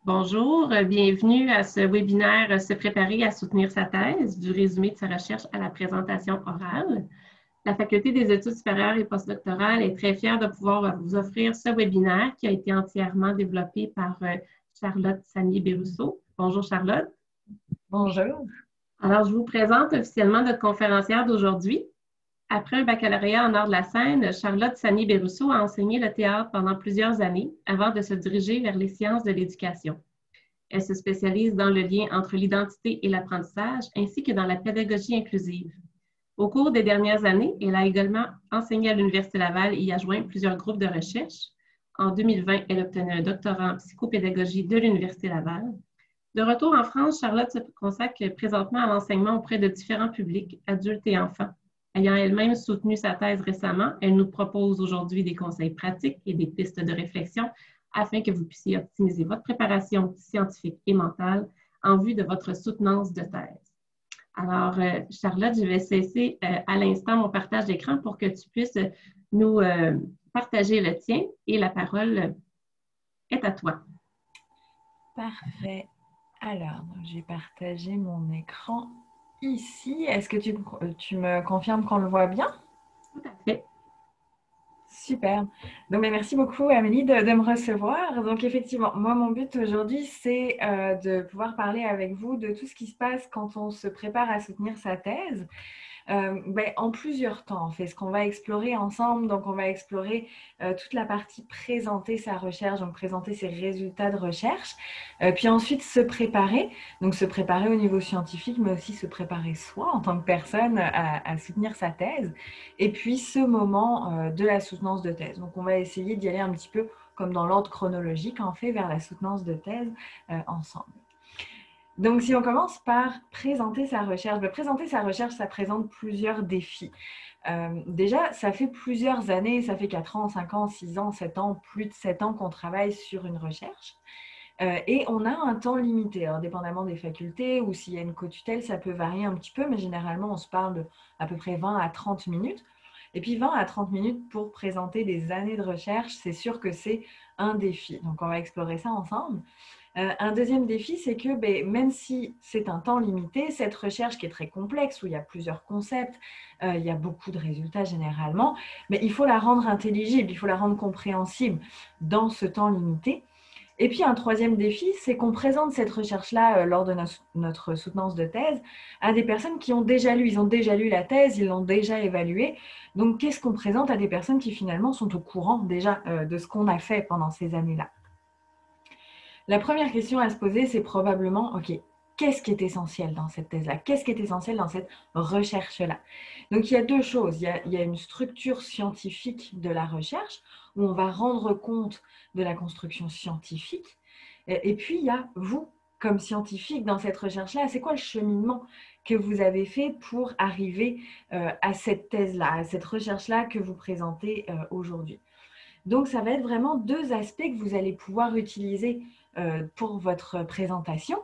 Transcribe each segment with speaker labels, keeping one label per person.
Speaker 1: Bonjour, bienvenue à ce webinaire Se préparer à soutenir sa thèse, du résumé de sa recherche à la présentation orale. La Faculté des études supérieures et postdoctorales est très fière de pouvoir vous offrir ce webinaire qui a été entièrement développé par Charlotte Sanier-Berrousseau. Bonjour Charlotte.
Speaker 2: Bonjour.
Speaker 1: Alors, je vous présente officiellement notre conférencière d'aujourd'hui. Après un baccalauréat en art de la scène, Charlotte Sanier-Berrousseau a enseigné le théâtre pendant plusieurs années avant de se diriger vers les sciences de l'éducation. Elle se spécialise dans le lien entre l'identité et l'apprentissage, ainsi que dans la pédagogie inclusive. Au cours des dernières années, elle a également enseigné à l'Université Laval et y a joint plusieurs groupes de recherche. En 2020, elle a obtenu un doctorat en psychopédagogie de l'Université Laval. De retour en France, Charlotte se consacre présentement à l'enseignement auprès de différents publics, adultes et enfants. Ayant elle-même soutenu sa thèse récemment, elle nous propose aujourd'hui des conseils pratiques et des pistes de réflexion afin que vous puissiez optimiser votre préparation scientifique et mentale en vue de votre soutenance de thèse. Alors, Charlotte, je vais cesser à l'instant mon partage d'écran pour que tu puisses nous partager le tien et la parole est à toi.
Speaker 2: Parfait. Alors, j'ai partagé mon écran ici. Est-ce que tu me confirmes qu'on le voit bien?
Speaker 1: Tout à fait.
Speaker 2: Super. Donc, merci beaucoup, Amélie, de me recevoir. Donc, effectivement, moi, mon but aujourd'hui, c'est de pouvoir parler avec vous de tout ce qui se passe quand on se prépare à soutenir sa thèse. En plusieurs temps, en fait, ce qu'on va explorer ensemble. Donc, on va explorer toute la partie présenter sa recherche, donc présenter ses résultats de recherche, puis ensuite se préparer, donc se préparer au niveau scientifique, mais aussi se préparer soi en tant que personne à soutenir sa thèse, et puis ce moment de la soutenance de thèse. Donc, on va essayer d'y aller un petit peu comme dans l'ordre chronologique, en fait, vers la soutenance de thèse ensemble. Donc, si on commence par présenter sa recherche, présenter sa recherche, ça présente plusieurs défis. Déjà, ça fait plusieurs années, ça fait 4 ans, 5 ans, 6 ans, 7 ans, plus de 7 ans qu'on travaille sur une recherche. Et on a un temps limité, alors dépendamment des facultés ou s'il y a une co-tutelle, ça peut varier un petit peu, mais généralement, on se parle de à peu près 20 à 30 minutes. Et puis 20 à 30 minutes pour présenter des années de recherche, c'est sûr que c'est un défi. Donc, on va explorer ça ensemble. Un deuxième défi, c'est que même si c'est un temps limité, cette recherche qui est très complexe, où il y a plusieurs concepts, il y a beaucoup de résultats généralement, mais il faut la rendre intelligible, il faut la rendre compréhensible dans ce temps limité. Et puis un troisième défi, c'est qu'on présente cette recherche-là lors de notre soutenance de thèse à des personnes qui ont déjà lu, ils ont déjà lu la thèse, ils l'ont déjà évaluée. Donc qu'est-ce qu'on présente à des personnes qui finalement sont au courant déjà de ce qu'on a fait pendant ces années-là? La première question à se poser, c'est probablement, OK, qu'est-ce qui est essentiel dans cette thèse-là? Qu'est-ce qui est essentiel dans cette recherche-là? Donc, il y a deux choses. Il y a une structure scientifique de la recherche où on va rendre compte de la construction scientifique. Et puis, il y a vous, comme scientifique, dans cette recherche-là. C'est quoi le cheminement que vous avez fait pour arriver à cette thèse-là, à cette recherche-là que vous présentez aujourd'hui? Donc, ça va être vraiment deux aspects que vous allez pouvoir utiliser pour votre présentation.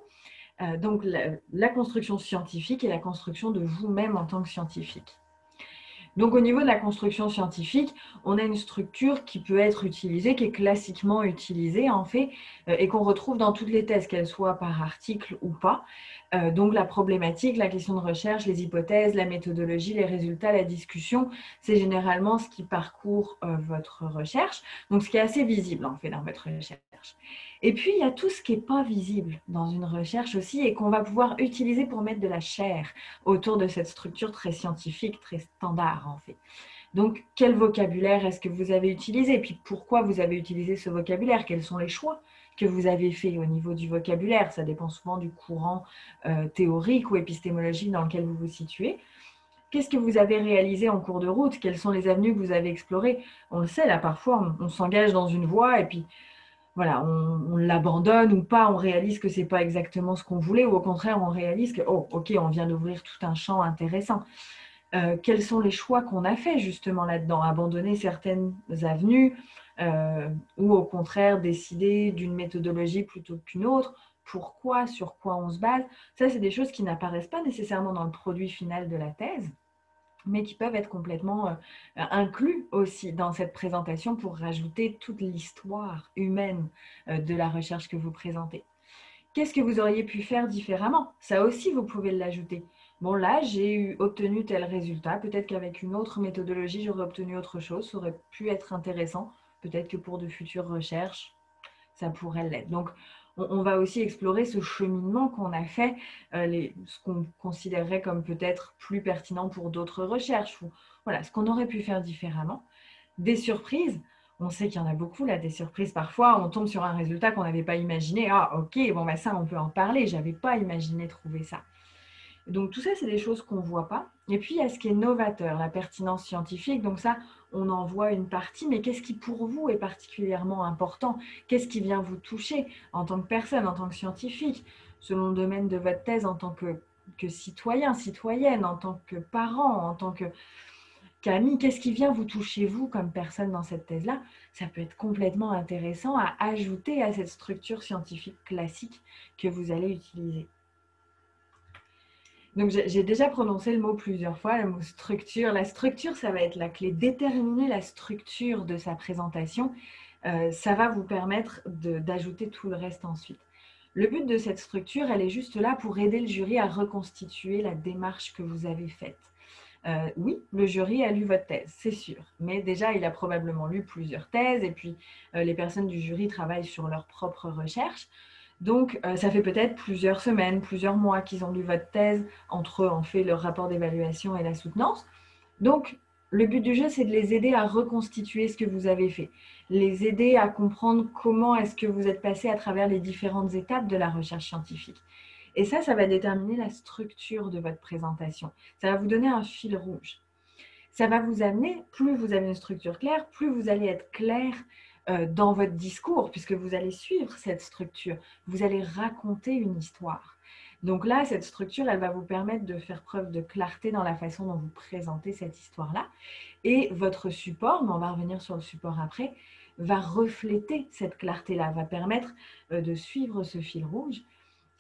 Speaker 2: Donc, la construction scientifique et la construction de vous-même en tant que scientifique. Donc, au niveau de la construction scientifique, on a une structure qui peut être utilisée, qui est classiquement utilisée en fait, et qu'on retrouve dans toutes les thèses, qu'elles soient par article ou pas. Donc, la problématique, la question de recherche, les hypothèses, la méthodologie, les résultats, la discussion, c'est généralement ce qui parcourt votre recherche. Donc, ce qui est assez visible en fait dans votre recherche. Et puis, il y a tout ce qui n'est pas visible dans une recherche aussi et qu'on va pouvoir utiliser pour mettre de la chair autour de cette structure très scientifique, très standard en fait. Donc, quel vocabulaire est-ce que vous avez utilisé? Et puis, pourquoi vous avez utilisé ce vocabulaire? Quels sont les choix que vous avez faits au niveau du vocabulaire? Ça dépend souvent du courant théorique ou épistémologique dans lequel vous vous situez. Qu'est-ce que vous avez réalisé en cours de route? Quelles sont les avenues que vous avez explorées? On le sait, là, parfois, on s'engage dans une voie et puis voilà, on l'abandonne ou pas, on réalise que ce n'est pas exactement ce qu'on voulait, ou au contraire, on réalise que, oh, ok, on vient d'ouvrir tout un champ intéressant. Quels sont les choix qu'on a faits justement là-dedans? Abandonner certaines avenues ou au contraire décider d'une méthodologie plutôt qu'une autre? Pourquoi? Sur quoi on se base? Ça, c'est des choses qui n'apparaissent pas nécessairement dans le produit final de la thèse, mais qui peuvent être complètement inclus aussi dans cette présentation pour rajouter toute l'histoire humaine de la recherche que vous présentez. Qu'est-ce que vous auriez pu faire différemment? Ça aussi, vous pouvez l'ajouter. Bon, là, j'ai obtenu tel résultat. Peut-être qu'avec une autre méthodologie, j'aurais obtenu autre chose. Ça aurait pu être intéressant. Peut-être que pour de futures recherches, ça pourrait l'être. Donc, on va aussi explorer ce cheminement qu'on a fait, ce qu'on considérerait comme peut-être plus pertinent pour d'autres recherches. Ou, voilà, ce qu'on aurait pu faire différemment. Des surprises. On sait qu'il y en a beaucoup, là, des surprises. Parfois, on tombe sur un résultat qu'on n'avait pas imaginé. Ah, ok, bon, bah, ça, on peut en parler. Je n'avais pas imaginé trouver ça. Donc, tout ça, c'est des choses qu'on ne voit pas. Et puis, il y a ce qui est novateur, la pertinence scientifique. Donc ça, on en voit une partie. Mais qu'est-ce qui, pour vous, est particulièrement important? Qu'est-ce qui vient vous toucher en tant que personne, en tant que scientifique, selon le domaine de votre thèse, en tant que citoyen, citoyenne, en tant que parent, en tant que Camille, qu'est-ce qui vient vous toucher, vous, comme personne dans cette thèse-là? Ça peut être complètement intéressant à ajouter à cette structure scientifique classique que vous allez utiliser. Donc, j'ai déjà prononcé le mot plusieurs fois, le mot structure. La structure, ça va être la clé. Déterminer la structure de sa présentation, ça va vous permettre d'ajouter tout le reste ensuite. Le but de cette structure, elle est juste là pour aider le jury à reconstituer la démarche que vous avez faite. Oui, le jury a lu votre thèse, c'est sûr. Mais déjà, il a probablement lu plusieurs thèses et puis les personnes du jury travaillent sur leurs propres recherches. Donc, ça fait peut-être plusieurs semaines, plusieurs mois qu'ils ont lu votre thèse. Entre eux, on fait leur rapport d'évaluation et la soutenance. Donc, le but du jeu, c'est de les aider à reconstituer ce que vous avez fait. Les aider à comprendre comment est-ce que vous êtes passé à travers les différentes étapes de la recherche scientifique. Et ça va déterminer la structure de votre présentation. Ça va vous donner un fil rouge. Ça va vous amener, plus vous avez une structure claire, plus vous allez être clair dans votre discours, puisque vous allez suivre cette structure. Vous allez raconter une histoire. Donc là, cette structure, elle va vous permettre de faire preuve de clarté dans la façon dont vous présentez cette histoire-là. Et votre support, mais on va revenir sur le support après, va refléter cette clarté-là, va permettre de suivre ce fil rouge.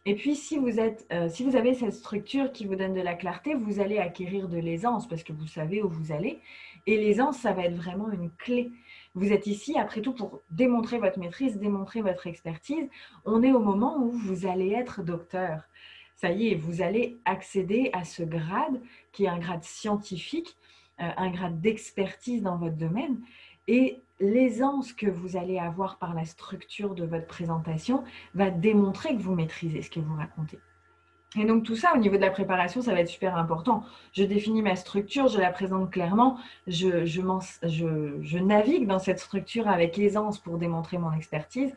Speaker 2: Et puis, si vous avez cette structure qui vous donne de la clarté, vous allez acquérir de l'aisance parce que vous savez où vous allez. Et l'aisance, ça va être vraiment une clé. Vous êtes ici, après tout, pour démontrer votre maîtrise, démontrer votre expertise. On est au moment où vous allez être docteur. Ça y est, vous allez accéder à ce grade qui est un grade scientifique, un grade d'expertise dans votre domaine. Et l'aisance que vous allez avoir par la structure de votre présentation va démontrer que vous maîtrisez ce que vous racontez. Et donc tout ça, au niveau de la préparation, ça va être super important. Je définis ma structure, je la présente clairement, je navigue dans cette structure avec aisance pour démontrer mon expertise.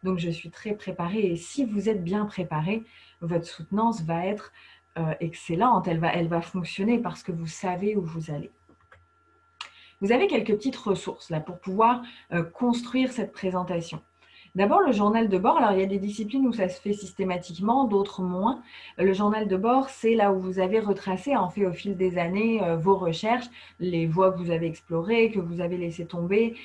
Speaker 2: Donc je suis très préparée et si vous êtes bien préparé, votre soutenance va être excellente, elle va fonctionner parce que vous savez où vous allez. Vous avez quelques petites ressources là pour pouvoir construire cette présentation. D'abord, le journal de bord. Alors, il y a des disciplines où ça se fait systématiquement, d'autres moins. Le journal de bord, c'est là où vous avez retracé, en fait, au fil des années, vos recherches, les voies que vous avez explorées, que vous avez laissées tomber,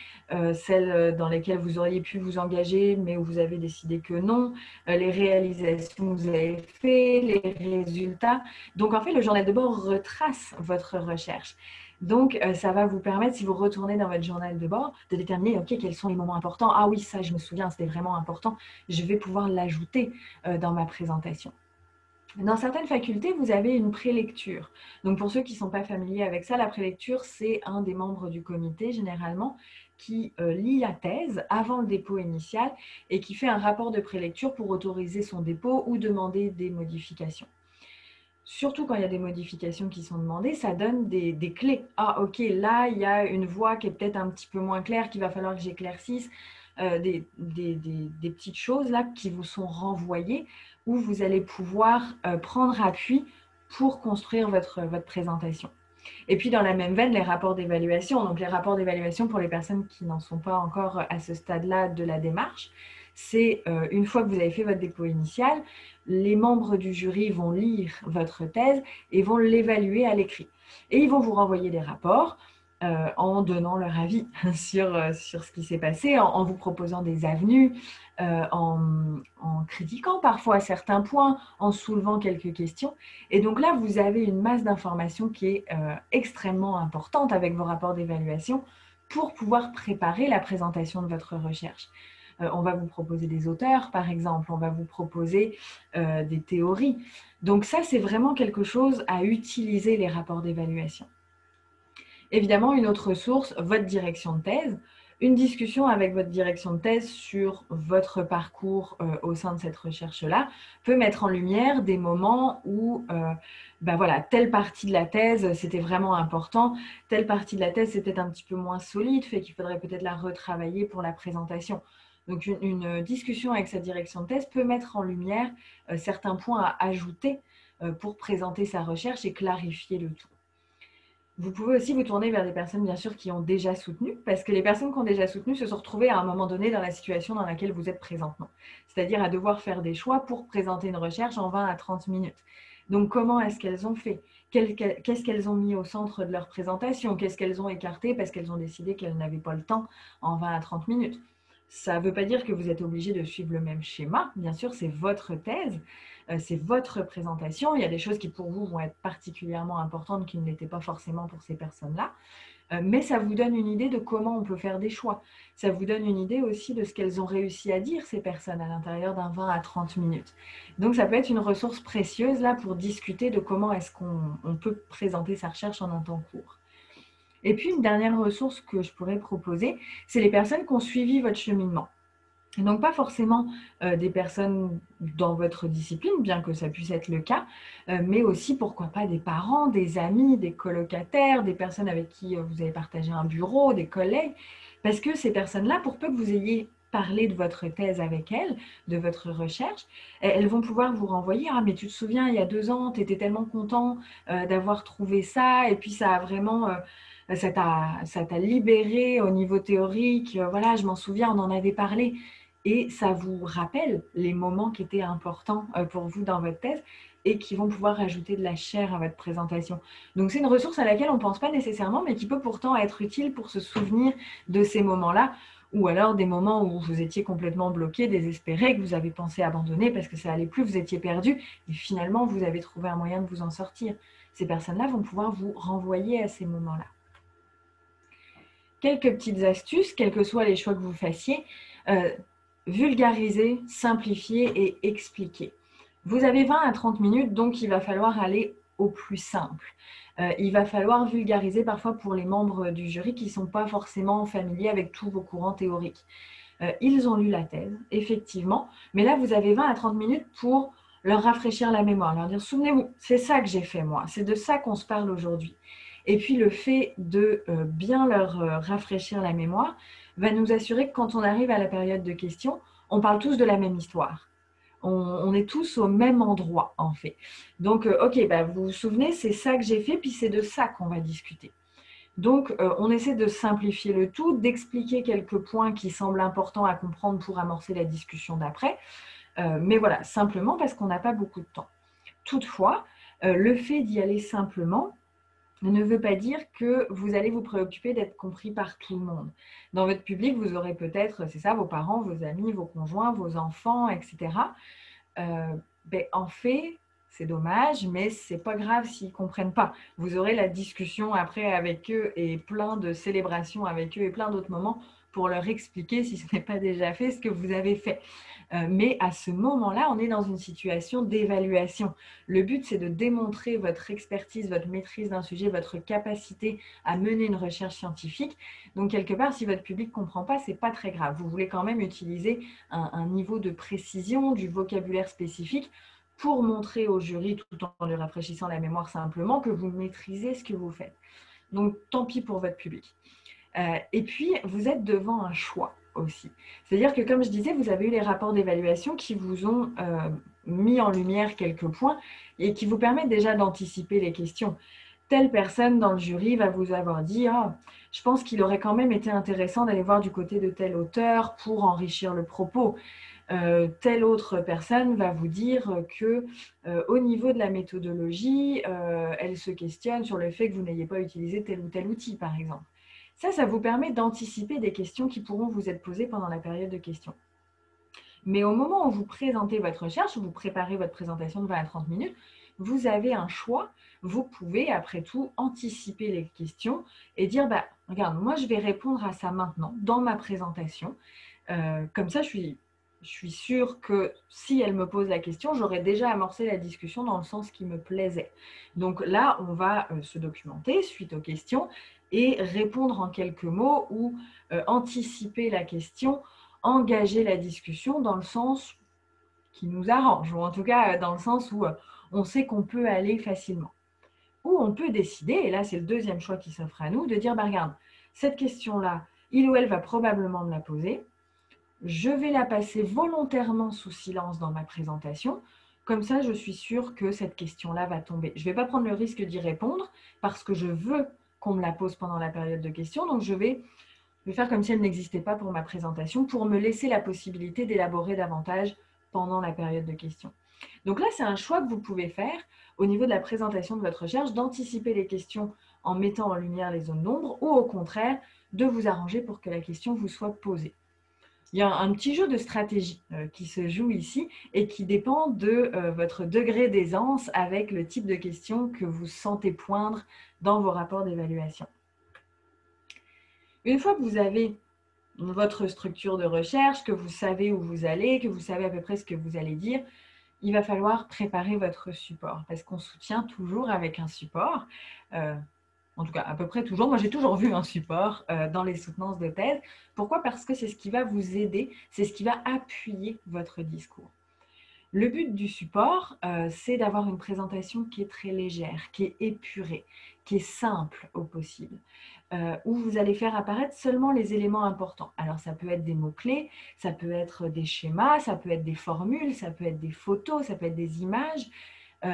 Speaker 2: celles dans lesquelles vous auriez pu vous engager, mais où vous avez décidé que non, les réalisations que vous avez faites, les résultats. Donc, en fait, le journal de bord retrace votre recherche. Donc, ça va vous permettre, si vous retournez dans votre journal de bord, de déterminer, OK, quels sont les moments importants. Ah oui, ça, je me souviens, c'était vraiment important. Je vais pouvoir l'ajouter dans ma présentation. Dans certaines facultés, vous avez une prélecture. Donc, pour ceux qui ne sont pas familiers avec ça, la prélecture, c'est un des membres du comité, généralement, qui lit la thèse avant le dépôt initial et qui fait un rapport de prélecture pour autoriser son dépôt ou demander des modifications. Surtout quand il y a des modifications qui sont demandées, ça donne des clés. Ah, ok, là, il y a une voie qui est peut-être un petit peu moins claire, qu'il va falloir que j'éclaircisse, des petites choses là qui vous sont renvoyées, où vous allez pouvoir prendre appui pour construire votre présentation. Et puis, dans la même veine, les rapports d'évaluation. Donc, les rapports d'évaluation pour les personnes qui n'en sont pas encore à ce stade-là de la démarche, c'est une fois que vous avez fait votre dépôt initial, les membres du jury vont lire votre thèse et vont l'évaluer à l'écrit. Et ils vont vous renvoyer des rapports en donnant leur avis sur ce qui s'est passé, en vous proposant des avenues, en critiquant parfois certains points, en soulevant quelques questions. Et donc là, vous avez une masse d'informations qui est extrêmement importante avec vos rapports d'évaluation pour pouvoir préparer la présentation de votre recherche. On va vous proposer des auteurs, par exemple, on va vous proposer des théories. Donc ça, c'est vraiment quelque chose à utiliser, les rapports d'évaluation. Évidemment, une autre source, votre direction de thèse. Une discussion avec votre direction de thèse sur votre parcours au sein de cette recherche-là peut mettre en lumière des moments où voilà, telle partie de la thèse, c'était vraiment important, telle partie de la thèse, c'était un petit peu moins solide, fait qu'il faudrait peut-être la retravailler pour la présentation. Donc, une discussion avec sa direction de thèse peut mettre en lumière certains points à ajouter pour présenter sa recherche et clarifier le tout. Vous pouvez aussi vous tourner vers des personnes, bien sûr, qui ont déjà soutenu, parce que les personnes qui ont déjà soutenu se sont retrouvées à un moment donné dans la situation dans laquelle vous êtes présentement. C'est-à-dire à devoir faire des choix pour présenter une recherche en 20 à 30 minutes. Donc, comment est-ce qu'elles ont fait? Qu'est-ce qu'elles ont mis au centre de leur présentation? Qu'est-ce qu'elles ont écarté parce qu'elles ont décidé qu'elles n'avaient pas le temps en 20 à 30 minutes? Ça ne veut pas dire que vous êtes obligé de suivre le même schéma. Bien sûr, c'est votre thèse, c'est votre présentation. Il y a des choses qui pour vous vont être particulièrement importantes qui ne l'étaient pas forcément pour ces personnes-là. Mais ça vous donne une idée de comment on peut faire des choix. Ça vous donne une idée aussi de ce qu'elles ont réussi à dire, ces personnes, à l'intérieur d'un 20 à 30 minutes. Donc, ça peut être une ressource précieuse là pour discuter de comment est-ce qu'on peut présenter sa recherche en un temps court. Et puis, une dernière ressource que je pourrais proposer, c'est les personnes qui ont suivi votre cheminement. Et donc, pas forcément des personnes dans votre discipline, bien que ça puisse être le cas, mais aussi, pourquoi pas, des parents, des amis, des colocataires, des personnes avec qui vous avez partagé un bureau, des collègues, parce que ces personnes-là, pour peu que vous ayez parlé de votre thèse avec elles, de votre recherche, elles vont pouvoir vous renvoyer « Ah, mais tu te souviens, il y a 2 ans, tu étais tellement content d'avoir trouvé ça, et puis ça a vraiment… ça t'a libéré au niveau théorique, voilà, je m'en souviens, on en avait parlé. » Et ça vous rappelle les moments qui étaient importants pour vous dans votre thèse et qui vont pouvoir ajouter de la chair à votre présentation. Donc, c'est une ressource à laquelle on ne pense pas nécessairement, mais qui peut pourtant être utile pour se souvenir de ces moments-là, ou alors des moments où vous étiez complètement bloqué, désespéré, que vous avez pensé abandonner parce que ça n'allait plus, vous étiez perdu, et finalement, vous avez trouvé un moyen de vous en sortir. Ces personnes-là vont pouvoir vous renvoyer à ces moments-là. Quelques petites astuces, quels que soient les choix que vous fassiez, vulgariser, simplifier et expliquer. Vous avez 20 à 30 minutes, donc il va falloir aller au plus simple. Il va falloir vulgariser parfois pour les membres du jury qui ne sont pas forcément familiers avec tous vos courants théoriques. Ils ont lu la thèse, effectivement, mais là, vous avez 20 à 30 minutes pour leur rafraîchir la mémoire, leur dire « Souvenez-vous, c'est ça que j'ai fait moi, c'est de ça qu'on se parle aujourd'hui ». Et puis, le fait de bien leur rafraîchir la mémoire va nous assurer que quand on arrive à la période de questions, on parle tous de la même histoire. On est tous au même endroit, en fait. Donc, ok, vous vous souvenez, c'est ça que j'ai fait, puis c'est de ça qu'on va discuter. Donc, on essaie de simplifier le tout, d'expliquer quelques points qui semblent importants à comprendre pour amorcer la discussion d'après. Mais voilà, simplement parce qu'on n'a pas beaucoup de temps. Toutefois, le fait d'y aller simplement ne veut pas dire que vous allez vous préoccuper d'être compris par tout le monde. Dans votre public, vous aurez peut-être, c'est ça, vos parents, vos amis, vos conjoints, vos enfants, etc. En fait, c'est dommage, mais ce n'est pas grave s'ils ne comprennent pas. Vous aurez la discussion après avec eux et plein de célébrations avec eux et plein d'autres moments pour leur expliquer, si ce n'est pas déjà fait, ce que vous avez fait. Mais à ce moment-là, on est dans une situation d'évaluation. Le but, c'est de démontrer votre expertise, votre maîtrise d'un sujet, votre capacité à mener une recherche scientifique. Donc, quelque part, si votre public ne comprend pas, ce n'est pas très grave. Vous voulez quand même utiliser un niveau de précision, du vocabulaire spécifique pour montrer au jury, tout en lui rafraîchissant la mémoire simplement, que vous maîtrisez ce que vous faites. Donc, tant pis pour votre public. Et puis, vous êtes devant un choix aussi. C'est-à-dire que, comme je disais, vous avez eu les rapports d'évaluation qui vous ont mis en lumière quelques points et qui vous permettent déjà d'anticiper les questions. Telle personne dans le jury va vous avoir dit « Ah, je pense qu'il aurait quand même été intéressant d'aller voir du côté de tel auteur pour enrichir le propos. » Telle autre personne va vous dire que au niveau de la méthodologie, elle se questionne sur le fait que vous n'ayez pas utilisé tel ou tel outil, par exemple. Ça vous permet d'anticiper des questions qui pourront vous être posées pendant la période de questions. Mais au moment où vous présentez votre recherche, où vous préparez votre présentation de 20 à 30 minutes, vous avez un choix. Vous pouvez, après tout, anticiper les questions et dire, regarde, moi, je vais répondre à ça maintenant, dans ma présentation. Comme ça, je suis sûre que si elle me pose la question, j'aurais déjà amorcé la discussion dans le sens qui me plaisait. Donc là, on va se documenter suite aux questions et répondre en quelques mots ou anticiper la question, engager la discussion dans le sens qui nous arrange, ou en tout cas dans le sens où on sait qu'on peut aller facilement. Ou on peut décider, et là c'est le deuxième choix qui s'offre à nous, de dire, regarde, cette question-là, il ou elle va probablement me la poser, je vais la passer volontairement sous silence dans ma présentation, comme ça je suis sûre que cette question-là va tomber. Je ne vais pas prendre le risque d'y répondre parce que je veux qu'on me la pose pendant la période de questions, donc je vais faire comme si elle n'existait pas pour ma présentation, pour me laisser la possibilité d'élaborer davantage pendant la période de questions. Donc là, c'est un choix que vous pouvez faire au niveau de la présentation de votre recherche, d'anticiper les questions en mettant en lumière les zones d'ombre, ou au contraire, de vous arranger pour que la question vous soit posée. Il y a un petit jeu de stratégie qui se joue ici et qui dépend de votre degré d'aisance avec le type de questions que vous sentez poindre dans vos rapports d'évaluation. Une fois que vous avez votre structure de recherche, que vous savez où vous allez, que vous savez à peu près ce que vous allez dire, il va falloir préparer votre support parce qu'on soutient toujours avec un support. En tout cas, à peu près toujours. Moi, j'ai toujours vu un support dans les soutenances de thèse. Pourquoi? Parce que c'est ce qui va vous aider, c'est ce qui va appuyer votre discours. Le but du support, c'est d'avoir une présentation qui est très légère, qui est épurée, qui est simple au possible, où vous allez faire apparaître seulement les éléments importants. Alors, ça peut être des mots-clés, ça peut être des schémas, ça peut être des formules, ça peut être des photos, ça peut être des images,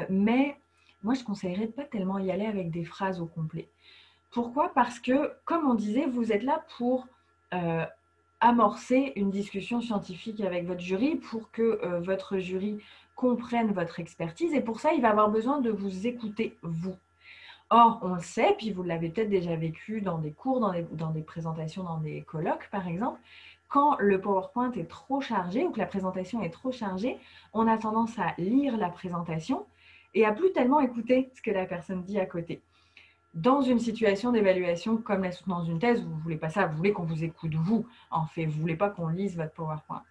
Speaker 2: mais moi, je conseillerais de pas tellement y aller avec des phrases au complet. Pourquoi? Parce que, comme on disait, vous êtes là pour amorcer une discussion scientifique avec votre jury, pour que votre jury comprenne votre expertise, et pour ça, il va avoir besoin de vous écouter, vous. Or, on le sait, puis vous l'avez peut-être déjà vécu dans des cours, dans des présentations, dans des colloques, par exemple, quand le PowerPoint est trop chargé ou que la présentation est trop chargée, on a tendance à lire la présentation et à plus tellement écouter ce que la personne dit à côté. Dans une situation d'évaluation comme la soutenance d'une thèse, vous ne voulez pas ça, vous voulez qu'on vous écoute vous, en fait, vous ne voulez pas qu'on lise votre PowerPoint.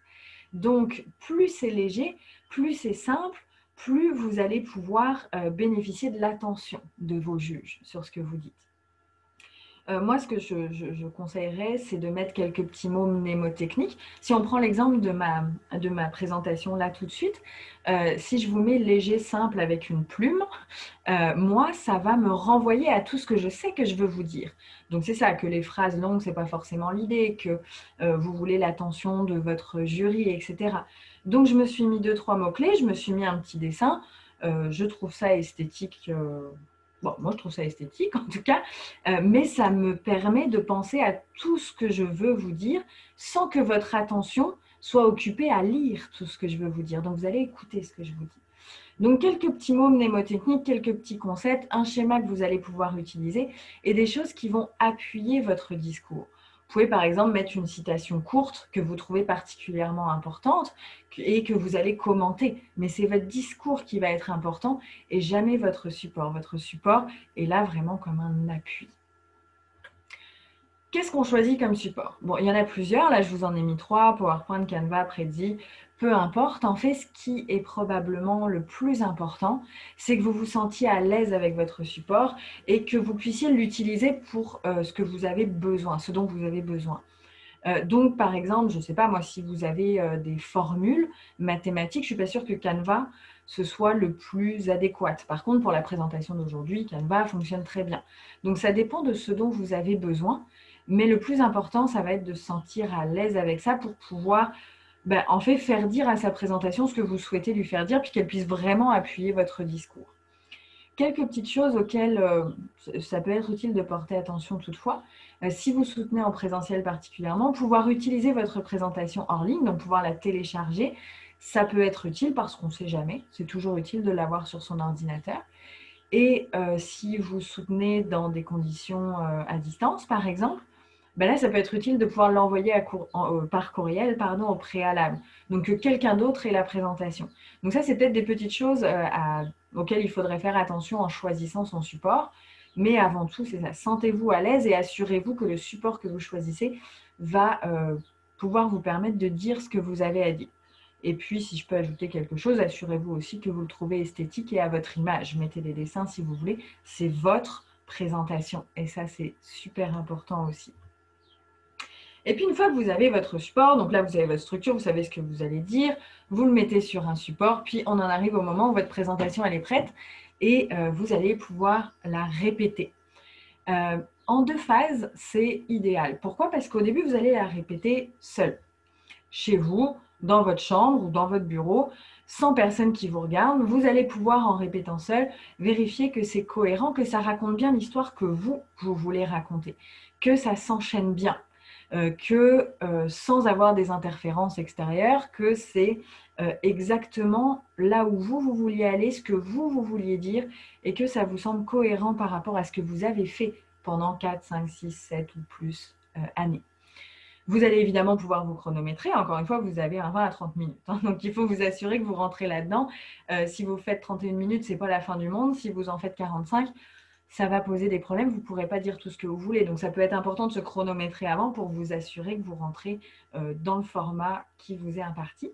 Speaker 2: Donc, plus c'est léger, plus c'est simple, plus vous allez pouvoir bénéficier de l'attention de vos juges sur ce que vous dites. Moi, ce que je conseillerais, c'est de mettre quelques petits mots mnémotechniques. Si on prend l'exemple de ma présentation là tout de suite, si je vous mets léger, simple avec une plume, moi, ça va me renvoyer à tout ce que je sais que je veux vous dire. Donc, c'est ça, que les phrases longues, ce n'est pas forcément l'idée, que vous voulez l'attention de votre jury, etc. Donc, je me suis mis 2-3 mots-clés, je me suis mis un petit dessin. Je trouve ça esthétique. Bon, moi, je trouve ça esthétique, en tout cas, mais ça me permet de penser à tout ce que je veux vous dire sans que votre attention soit occupée à lire tout ce que je veux vous dire. Donc, vous allez écouter ce que je vous dis. Donc, quelques petits mots mnémotechniques, quelques petits concepts, un schéma que vous allez pouvoir utiliser et des choses qui vont appuyer votre discours. Vous pouvez par exemple mettre une citation courte que vous trouvez particulièrement importante et que vous allez commenter. Mais c'est votre discours qui va être important et jamais votre support. Votre support est là vraiment comme un appui. Qu'est-ce qu'on choisit comme support? Bon, il y en a plusieurs. Là, je vous en ai mis 3, PowerPoint, Canva, Prezi. Peu importe. En fait, ce qui est probablement le plus important, c'est que vous vous sentiez à l'aise avec votre support et que vous puissiez l'utiliser pour ce que vous avez besoin, ce dont vous avez besoin. Donc, par exemple, je ne sais pas, moi, si vous avez des formules mathématiques, je ne suis pas sûre que Canva, ce soit le plus adéquat. Par contre, pour la présentation d'aujourd'hui, Canva fonctionne très bien. Donc, ça dépend de ce dont vous avez besoin. Mais le plus important, ça va être de se sentir à l'aise avec ça pour pouvoir, en fait, faire dire à sa présentation ce que vous souhaitez lui faire dire, puis qu'elle puisse vraiment appuyer votre discours. Quelques petites choses auxquelles ça peut être utile de porter attention toutefois. Si vous soutenez en présentiel particulièrement, pouvoir utiliser votre présentation hors ligne, donc pouvoir la télécharger, ça peut être utile parce qu'on ne sait jamais. C'est toujours utile de l'avoir sur son ordinateur. Et si vous soutenez dans des conditions à distance, par exemple, ben là, ça peut être utile de pouvoir l'envoyer par courriel au préalable. Donc, que quelqu'un d'autre ait la présentation. Donc ça, c'est peut-être des petites choses auxquelles il faudrait faire attention en choisissant son support. Mais avant tout, c'est ça. Sentez-vous à l'aise et assurez-vous que le support que vous choisissez va pouvoir vous permettre de dire ce que vous avez à dire. Et puis, si je peux ajouter quelque chose, assurez-vous aussi que vous le trouvez esthétique et à votre image. Mettez des dessins si vous voulez. C'est votre présentation. Et ça, c'est super important aussi. Et puis, une fois que vous avez votre support, donc là, vous avez votre structure, vous savez ce que vous allez dire, vous le mettez sur un support, puis on en arrive au moment où votre présentation, elle est prête et vous allez pouvoir la répéter. En 2 phases, c'est idéal. Pourquoi? Parce qu'au début, vous allez la répéter seul, chez vous, dans votre chambre ou dans votre bureau, sans personne qui vous regarde. Vous allez pouvoir, en répétant seul, vérifier que c'est cohérent, que ça raconte bien l'histoire que vous voulez raconter, que ça s'enchaîne bien. Que sans avoir des interférences extérieures, que c'est exactement là où vous vouliez aller, ce que vous vouliez dire, et que ça vous semble cohérent par rapport à ce que vous avez fait pendant 4, 5, 6, 7 ou plus années. Vous allez évidemment pouvoir vous chronométrer. Encore une fois, vous avez un 20 à 30 minutes. Hein, donc, il faut vous assurer que vous rentrez là-dedans. Si vous faites 31 minutes, ce n'est pas la fin du monde. Si vous en faites 45, ça va poser des problèmes, vous ne pourrez pas dire tout ce que vous voulez. Donc, ça peut être important de se chronométrer avant pour vous assurer que vous rentrez dans le format qui vous est imparti.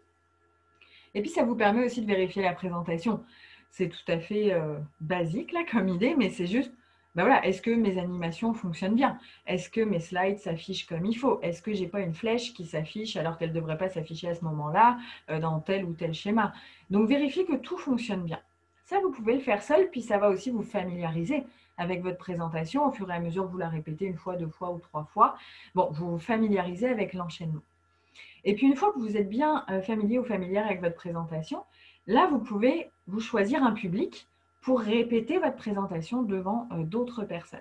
Speaker 2: Et puis, ça vous permet aussi de vérifier la présentation. C'est tout à fait basique là comme idée, mais c'est juste, ben voilà, est-ce que mes animations fonctionnent bien? Est-ce que mes slides s'affichent comme il faut? Est-ce que je n'ai pas une flèche qui s'affiche alors qu'elle ne devrait pas s'afficher à ce moment-là dans tel ou tel schéma? Donc, vérifiez que tout fonctionne bien. Ça, vous pouvez le faire seul, puis ça va aussi vous familiariser avec votre présentation au fur et à mesure que vous la répétez 1 fois, 2 fois ou 3 fois. Bon, vous vous familiarisez avec l'enchaînement. Et puis, une fois que vous êtes bien familier ou familière avec votre présentation, là, vous pouvez vous choisir un public pour répéter votre présentation devant d'autres personnes.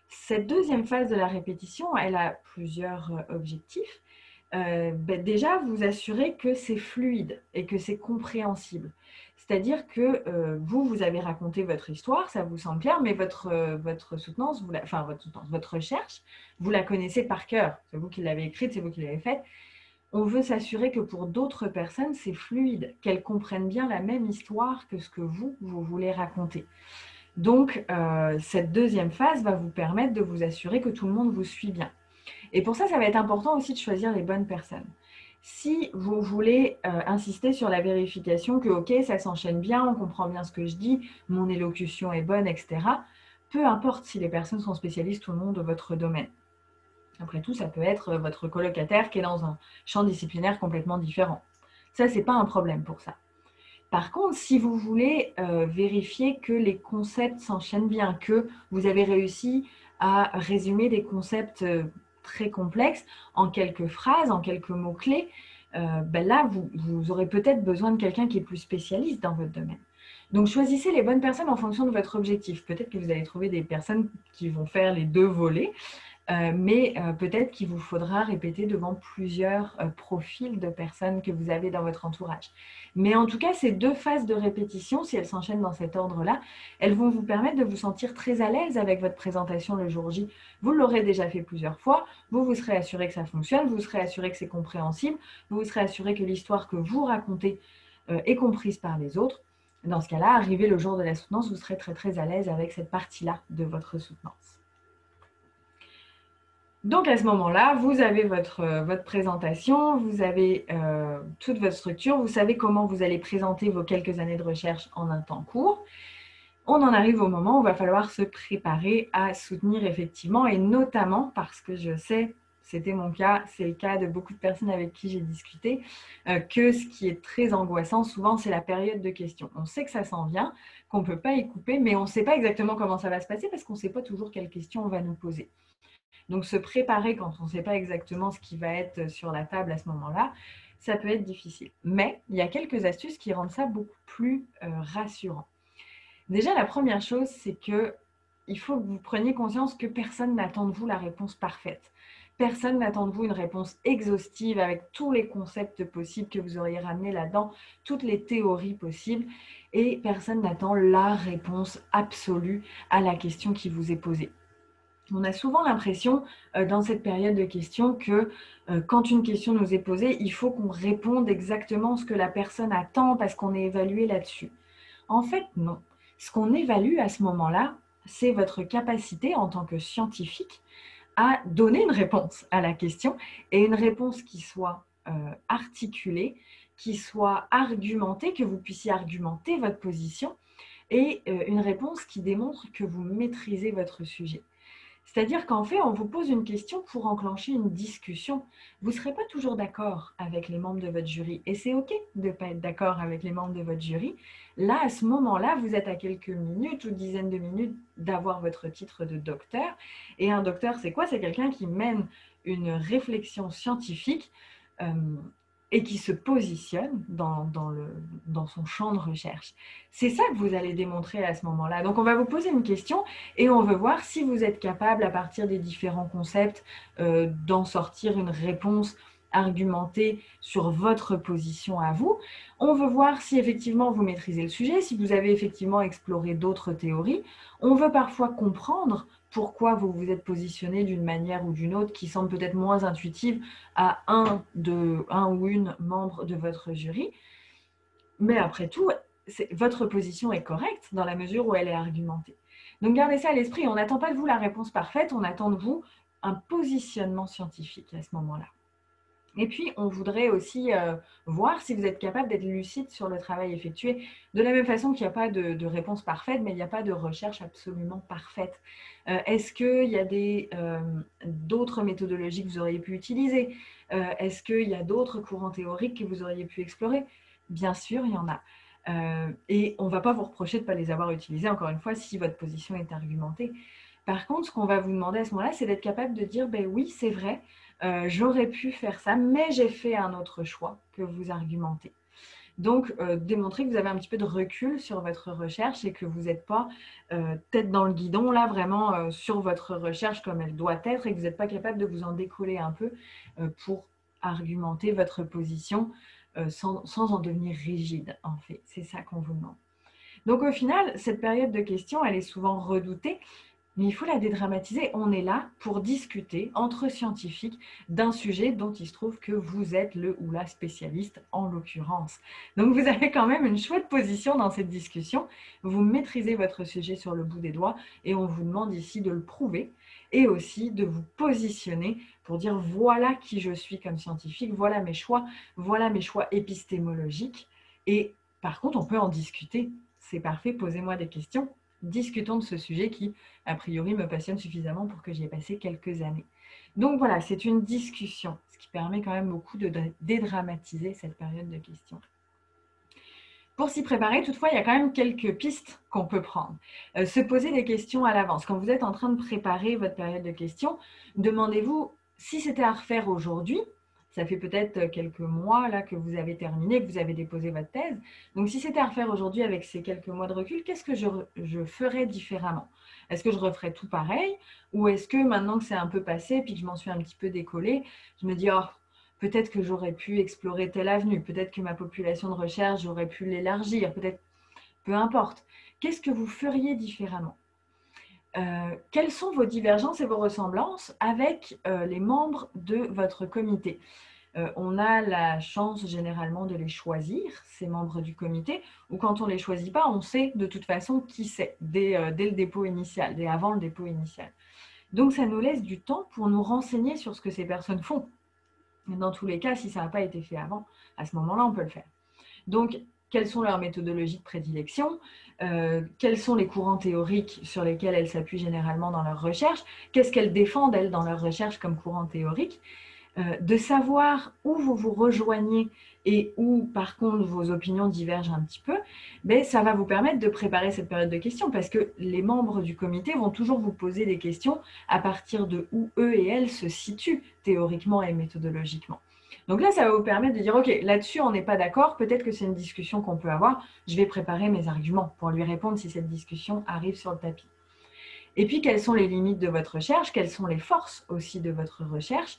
Speaker 2: Cette deuxième phase de la répétition, elle a plusieurs objectifs. Déjà, vous assurez que c'est fluide et que c'est compréhensible. C'est-à-dire que vous avez raconté votre histoire, ça vous semble clair, mais votre soutenance, votre recherche, vous la connaissez par cœur. C'est vous qui l'avez écrite, c'est vous qui l'avez faite. On veut s'assurer que pour d'autres personnes, c'est fluide, qu'elles comprennent bien la même histoire que ce que vous voulez raconter. Donc, cette deuxième phase va vous permettre de vous assurer que tout le monde vous suit bien. Et pour ça, ça va être important aussi de choisir les bonnes personnes. Si vous voulez insister sur la vérification que, ok, ça s'enchaîne bien, on comprend bien ce que je dis, mon élocution est bonne, etc., peu importe si les personnes sont spécialistes ou non de votre domaine. Après tout, ça peut être votre colocataire qui est dans un champ disciplinaire complètement différent. Ça, ce n'est pas un problème pour ça. Par contre, si vous voulez vérifier que les concepts s'enchaînent bien, que vous avez réussi à résumer des concepts très complexes en quelques phrases, en quelques mots-clés, là, vous aurez peut-être besoin de quelqu'un qui est plus spécialiste dans votre domaine. Donc, choisissez les bonnes personnes en fonction de votre objectif. Peut-être que vous allez trouver des personnes qui vont faire les 2 volets, mais peut-être qu'il vous faudra répéter devant plusieurs profils de personnes que vous avez dans votre entourage. Mais en tout cas, ces 2 phases de répétition, si elles s'enchaînent dans cet ordre-là, elles vont vous permettre de vous sentir très à l'aise avec votre présentation le jour J. Vous l'aurez déjà fait plusieurs fois, vous serez assuré que ça fonctionne, vous serez assuré que c'est compréhensible, vous serez assuré que l'histoire que vous racontez est comprise par les autres. Dans ce cas-là, arrivé le jour de la soutenance, vous serez très très à l'aise avec cette partie-là de votre soutenance. Donc, à ce moment-là, vous avez votre présentation, vous avez toute votre structure, vous savez comment vous allez présenter vos quelques années de recherche en un temps court. On en arrive au moment où il va falloir se préparer à soutenir effectivement, et notamment parce que je sais, c'était mon cas, c'est le cas de beaucoup de personnes avec qui j'ai discuté, que ce qui est très angoissant souvent, c'est la période de questions. On sait que ça s'en vient, qu'on ne peut pas y couper, mais on ne sait pas exactement comment ça va se passer parce qu'on ne sait pas toujours quelles questions on va nous poser. Donc, se préparer quand on ne sait pas exactement ce qui va être sur la table à ce moment-là, ça peut être difficile. Mais il y a quelques astuces qui rendent ça beaucoup plus rassurant. Déjà, la première chose, c'est qu'il faut que vous preniez conscience que personne n'attend de vous la réponse parfaite. Personne n'attend de vous une réponse exhaustive avec tous les concepts possibles que vous auriez ramenés là-dedans, toutes les théories possibles, et personne n'attend la réponse absolue à la question qui vous est posée. On a souvent l'impression dans cette période de questions que quand une question nous est posée, il faut qu'on réponde exactement ce que la personne attend parce qu'on est évalué là-dessus. En fait, non. Ce qu'on évalue à ce moment-là, c'est votre capacité en tant que scientifique à donner une réponse à la question et une réponse qui soit articulée, qui soit argumentée, que vous puissiez argumenter votre position et une réponse qui démontre que vous maîtrisez votre sujet. C'est-à-dire qu'en fait, on vous pose une question pour enclencher une discussion. Vous ne serez pas toujours d'accord avec les membres de votre jury. Et c'est OK de ne pas être d'accord avec les membres de votre jury. Là, à ce moment-là, vous êtes à quelques minutes ou dizaines de minutes d'avoir votre titre de docteur. Et un docteur, c'est quoi? C'est quelqu'un qui mène une réflexion scientifique et qui se positionne dans son champ de recherche. C'est ça que vous allez démontrer à ce moment-là. Donc, on va vous poser une question et on veut voir si vous êtes capable, à partir des différents concepts, d'en sortir une réponse argumentée sur votre position à vous. On veut voir si effectivement vous maîtrisez le sujet, si vous avez effectivement exploré d'autres théories. On veut parfois comprendre pourquoi vous vous êtes positionné d'une manière ou d'une autre qui semble peut-être moins intuitive à un ou une membre de votre jury. Mais après tout, votre position est correcte dans la mesure où elle est argumentée. Donc gardez ça à l'esprit, on n'attend pas de vous la réponse parfaite, on attend de vous un positionnement scientifique à ce moment-là. Et puis, on voudrait aussi voir si vous êtes capable d'être lucide sur le travail effectué. De la même façon qu'il n'y a pas de réponse parfaite, mais il n'y a pas de recherche absolument parfaite. Est-ce qu'il y a d'autres méthodologies que vous auriez pu utiliser? Est-ce qu'il y a d'autres courants théoriques que vous auriez pu explorer? Bien sûr, il y en a. Et on ne va pas vous reprocher de ne pas les avoir utilisés, encore une fois, si votre position est argumentée. Par contre, ce qu'on va vous demander à ce moment-là, c'est d'être capable de dire, ben oui, c'est vrai, j'aurais pu faire ça, mais j'ai fait un autre choix que vous argumentez. Donc, démontrer que vous avez un petit peu de recul sur votre recherche et que vous n'êtes pas tête dans le guidon, là, vraiment sur votre recherche comme elle doit être et que vous n'êtes pas capable de vous en décoller un peu pour argumenter votre position sans en devenir rigide, en fait. C'est ça qu'on vous demande. Donc, au final, cette période de questions, elle est souvent redoutée, mais il faut la dédramatiser. On est là pour discuter entre scientifiques d'un sujet dont il se trouve que vous êtes le ou la spécialiste en l'occurrence. Donc, vous avez quand même une chouette position dans cette discussion. Vous maîtrisez votre sujet sur le bout des doigts et on vous demande ici de le prouver et aussi de vous positionner pour dire voilà qui je suis comme scientifique, voilà mes choix épistémologiques. Et par contre, on peut en discuter. C'est parfait, posez-moi des questions. Discutons de ce sujet qui, a priori, me passionne suffisamment pour que j'y ai passé quelques années. Donc voilà, c'est une discussion, ce qui permet quand même beaucoup de dédramatiser cette période de questions. Pour s'y préparer, toutefois, il y a quand même quelques pistes qu'on peut prendre. Se poser des questions à l'avance. Quand vous êtes en train de préparer votre période de questions, demandez-vous si c'était à refaire aujourd'hui. Ça fait peut-être quelques mois là, que vous avez terminé, que vous avez déposé votre thèse. Donc, si c'était à refaire aujourd'hui avec ces quelques mois de recul, qu'est-ce que je ferais différemment? Est-ce que je referais tout pareil? Ou est-ce que maintenant que c'est un peu passé, puis que je m'en suis un petit peu décollée, je me dis, oh, peut-être que j'aurais pu explorer telle avenue, peut-être que ma population de recherche, j'aurais pu l'élargir, peut-être, peu importe. Qu'est-ce que vous feriez différemment? Quelles sont vos divergences et vos ressemblances avec les membres de votre comité? On a la chance généralement de les choisir, ces membres du comité, ou quand on ne les choisit pas, on sait de toute façon qui c'est dès le dépôt initial, dès avant le dépôt initial. Donc ça nous laisse du temps pour nous renseigner sur ce que ces personnes font. Dans tous les cas, si ça n'a pas été fait avant, à ce moment-là, on peut le faire. Donc, quelles sont leurs méthodologies de prédilection? Quels sont les courants théoriques sur lesquels elles s'appuient généralement dans leur recherche? Qu'est-ce qu'elles défendent, elles, dans leur recherche comme courant théorique? De savoir où vous vous rejoignez et où, par contre, vos opinions divergent un petit peu, mais ça va vous permettre de préparer cette période de questions parce que les membres du comité vont toujours vous poser des questions à partir de où eux et elles se situent théoriquement et méthodologiquement. Donc là, ça va vous permettre de dire, OK, là-dessus, on n'est pas d'accord, peut-être que c'est une discussion qu'on peut avoir, je vais préparer mes arguments pour lui répondre si cette discussion arrive sur le tapis. Et puis, quelles sont les limites de votre recherche? Quelles sont les forces aussi de votre recherche?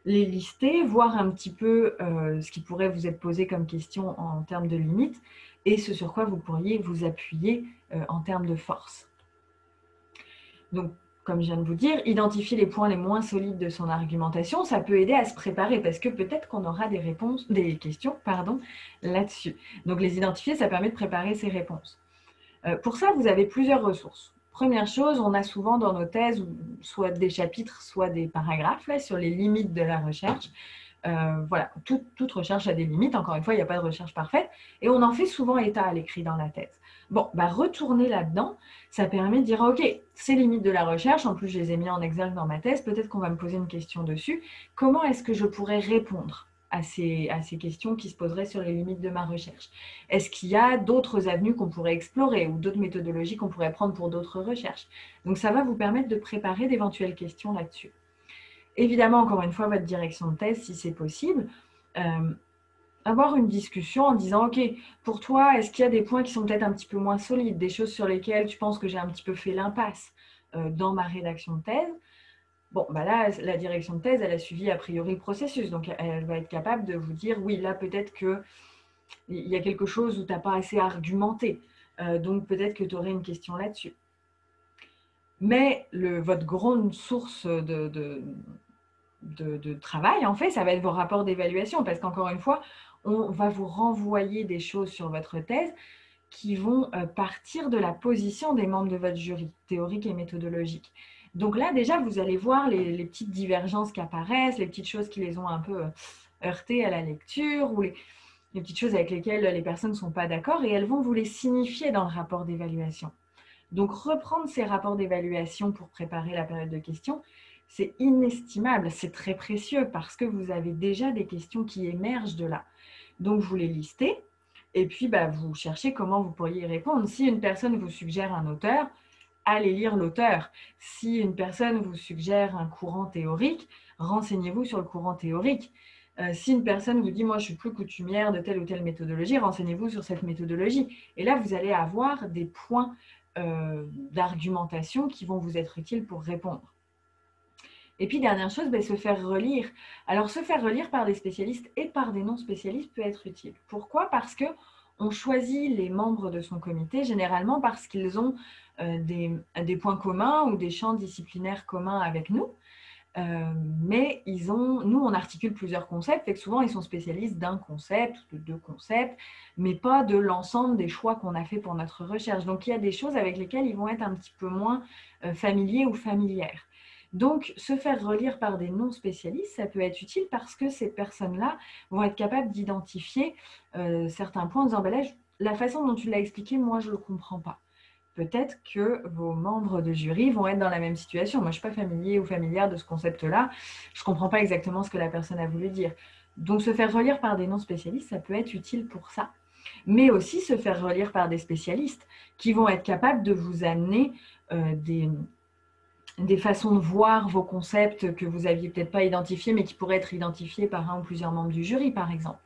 Speaker 2: Les lister, voir un petit peu ce qui pourrait vous être posé comme question en termes de limites et ce sur quoi vous pourriez vous appuyer en termes de force. Donc, comme je viens de vous dire, identifier les points les moins solides de son argumentation, ça peut aider à se préparer parce que peut-être qu'on aura des questions là-dessus. Donc les identifier, ça permet de préparer ses réponses. Pour ça, vous avez plusieurs ressources. Première chose, on a souvent dans nos thèses soit des chapitres, soit des paragraphes là, sur les limites de la recherche. Voilà, toute recherche a des limites. Encore une fois, il n'y a pas de recherche parfaite. Et on en fait souvent état à l'écrit dans la thèse. Bon, retourner là-dedans, ça permet de dire, OK, ces limites de la recherche, en plus je les ai mis en exergue dans ma thèse, peut-être qu'on va me poser une question dessus. Comment est-ce que je pourrais répondre à ces questions qui se poseraient sur les limites de ma recherche? Est-ce qu'il y a d'autres avenues qu'on pourrait explorer ou d'autres méthodologies qu'on pourrait prendre pour d'autres recherches? Donc ça va vous permettre de préparer d'éventuelles questions là-dessus. Évidemment, encore une fois, votre direction de thèse, si c'est possible, avoir une discussion en disant, OK, pour toi, est-ce qu'il y a des points qui sont peut-être un petit peu moins solides, des choses sur lesquelles tu penses que j'ai un petit peu fait l'impasse dans ma rédaction de thèse? Bon, là, la direction de thèse, elle a suivi a priori le processus, donc elle va être capable de vous dire, oui, là, peut-être qu'il y a quelque chose où tu n'as pas assez argumenté, donc peut-être que tu aurais une question là-dessus. Mais votre grande source de travail, en fait, ça va être vos rapports d'évaluation, parce qu'encore une fois, on va vous renvoyer des choses sur votre thèse qui vont partir de la position des membres de votre jury, théorique et méthodologique. Donc là, déjà, vous allez voir les petites divergences qui apparaissent, les petites choses qui les ont un peu heurtées à la lecture, ou les petites choses avec lesquelles les personnes ne sont pas d'accord, et elles vont vous les signifier dans le rapport d'évaluation. Donc, reprendre ces rapports d'évaluation pour préparer la période de questions, c'est inestimable, c'est très précieux parce que vous avez déjà des questions qui émergent de là. Donc, vous les listez et puis vous cherchez comment vous pourriez y répondre. Si une personne vous suggère un auteur, allez lire l'auteur. Si une personne vous suggère un courant théorique, renseignez-vous sur le courant théorique. Si une personne vous dit « moi je suis plus coutumière de telle ou telle méthodologie », renseignez-vous sur cette méthodologie. Et là, vous allez avoir des points d'argumentation qui vont vous être utiles pour répondre. Et puis, dernière chose, se faire relire. Alors, se faire relire par des spécialistes et par des non-spécialistes peut être utile. Pourquoi? Parce qu'on choisit les membres de son comité généralement parce qu'ils ont des points communs ou des champs disciplinaires communs avec nous. Mais nous, on articule plusieurs concepts, et que souvent, ils sont spécialistes d'un concept, de deux concepts, mais pas de l'ensemble des choix qu'on a fait pour notre recherche. Donc, il y a des choses avec lesquelles ils vont être un petit peu moins familiers ou familières. Donc, se faire relire par des non-spécialistes, ça peut être utile parce que ces personnes-là vont être capables d'identifier certains points en disant la façon dont tu l'as expliqué, moi, je ne le comprends pas. Peut-être que vos membres de jury vont être dans la même situation. Moi, je ne suis pas familier ou familière de ce concept-là. Je ne comprends pas exactement ce que la personne a voulu dire. Donc, se faire relire par des non-spécialistes, ça peut être utile pour ça. Mais aussi se faire relire par des spécialistes qui vont être capables de vous amener des façons de voir vos concepts que vous n'aviez peut-être pas identifiés, mais qui pourraient être identifiés par un ou plusieurs membres du jury, par exemple.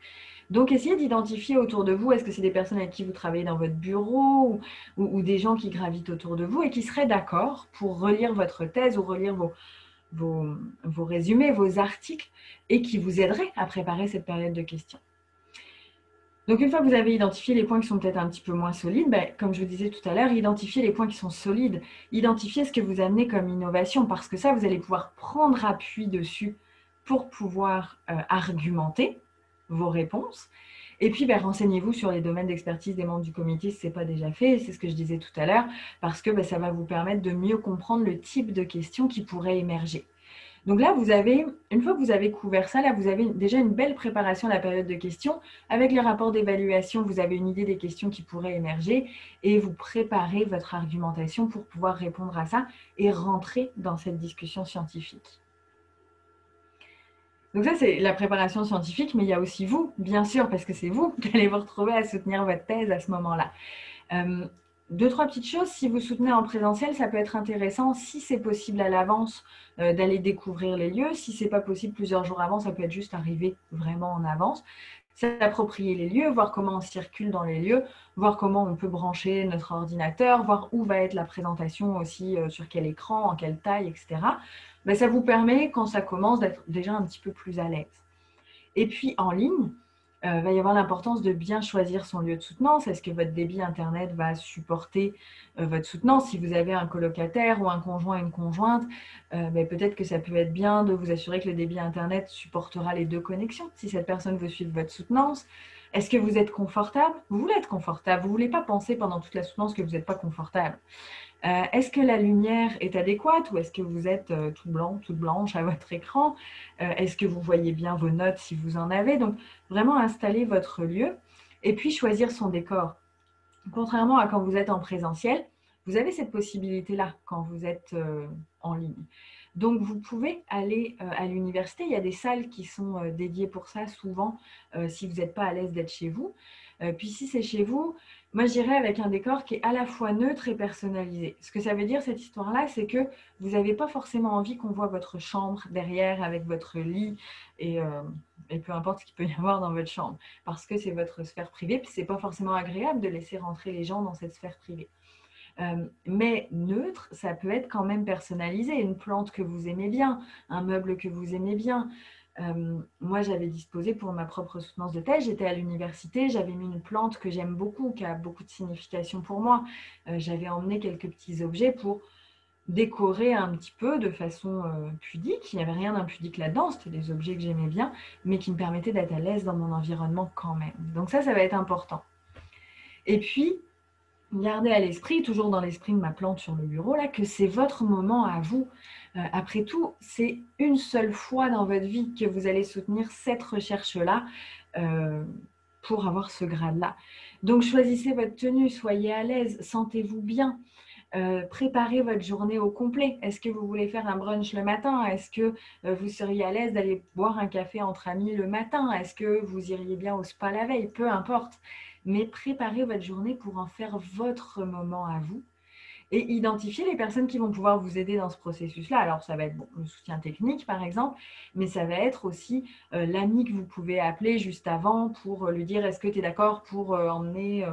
Speaker 2: Donc, essayez d'identifier autour de vous, est-ce que c'est des personnes avec qui vous travaillez dans votre bureau ou des gens qui gravitent autour de vous et qui seraient d'accord pour relire votre thèse ou relire vos résumés, vos articles et qui vous aideraient à préparer cette période de questions. Donc, une fois que vous avez identifié les points qui sont peut-être un petit peu moins solides, comme je vous disais tout à l'heure, identifiez les points qui sont solides. Identifiez ce que vous amenez comme innovation parce que ça, vous allez pouvoir prendre appui dessus pour pouvoir argumenter vos réponses. Et puis, renseignez-vous sur les domaines d'expertise des membres du comité si ce n'est pas déjà fait. C'est ce que je disais tout à l'heure, parce que ça va vous permettre de mieux comprendre le type de questions qui pourraient émerger. Donc là, une fois que vous avez couvert ça, là, vous avez déjà une belle préparation à la période de questions. Avec les rapports d'évaluation, vous avez une idée des questions qui pourraient émerger et vous préparez votre argumentation pour pouvoir répondre à ça et rentrer dans cette discussion scientifique. Donc ça, c'est la préparation scientifique, mais il y a aussi vous, bien sûr, parce que c'est vous qui allez vous retrouver à soutenir votre thèse à ce moment-là. Deux, trois petites choses, si vous soutenez en présentiel, ça peut être intéressant, si c'est possible à l'avance, d'aller découvrir les lieux. Si ce n'est pas possible plusieurs jours avant, ça peut être juste arriver vraiment en avance. S'approprier les lieux, voir comment on circule dans les lieux, voir comment on peut brancher notre ordinateur, voir où va être la présentation aussi, sur quel écran, en quelle taille, etc. Ça vous permet, quand ça commence, d'être déjà un petit peu plus à l'aise. Et puis, en ligne, Va y avoir l'importance de bien choisir son lieu de soutenance. Est-ce que votre débit Internet va supporter votre soutenance? Si vous avez un colocataire ou un conjoint, une conjointe, peut-être que ça peut être bien de vous assurer que le débit Internet supportera les 2 connexions. Si cette personne veut suivre votre soutenance, est-ce que vous êtes confortable? Vous voulez être confortable. Vous ne voulez pas penser pendant toute la soutenance que vous n'êtes pas confortable. Est-ce que la lumière est adéquate ou est-ce que vous êtes tout blanc, toute blanche à votre écran? Est-ce que vous voyez bien vos notes si vous en avez? Donc, vraiment installer votre lieu et puis choisir son décor. Contrairement à quand vous êtes en présentiel, vous avez cette possibilité-là quand vous êtes en ligne. Donc, vous pouvez aller à l'université. Il y a des salles qui sont dédiées pour ça souvent si vous n'êtes pas à l'aise d'être chez vous. Puis si c'est chez vous, moi j'irais avec un décor qui est à la fois neutre et personnalisé. Ce que ça veut dire cette histoire-là, c'est que vous n'avez pas forcément envie qu'on voit votre chambre derrière avec votre lit et peu importe ce qu'il peut y avoir dans votre chambre. Parce que c'est votre sphère privée, puis c'est pas forcément agréable de laisser rentrer les gens dans cette sphère privée. Mais neutre, ça peut être quand même personnalisé. Une plante que vous aimez bien, un meuble que vous aimez bien. Moi, j'avais disposé pour ma propre soutenance de thèse, j'étais à l'université, j'avais mis une plante que j'aime beaucoup, qui a beaucoup de signification pour moi. J'avais emmené quelques petits objets pour décorer un petit peu de façon pudique. Il n'y avait rien d'impudique là-dedans, c'était des objets que j'aimais bien, mais qui me permettaient d'être à l'aise dans mon environnement quand même. Donc ça va être important. Et puis, gardez à l'esprit, toujours dans l'esprit de ma plante sur le bureau, là, que c'est votre moment à vous. Après tout, c'est une seule fois dans votre vie que vous allez soutenir cette recherche-là pour avoir ce grade-là. Donc, choisissez votre tenue, soyez à l'aise, sentez-vous bien. Préparez votre journée au complet. Est-ce que vous voulez faire un brunch le matin? Est-ce que vous seriez à l'aise d'aller boire un café entre amis le matin? Est-ce que vous iriez bien au spa la veille? Peu importe. Mais préparez votre journée pour en faire votre moment à vous et identifiez les personnes qui vont pouvoir vous aider dans ce processus-là. Alors, ça va être le soutien technique, par exemple, mais ça va être aussi l'ami que vous pouvez appeler juste avant pour lui dire est-ce que tu es d'accord pour emmener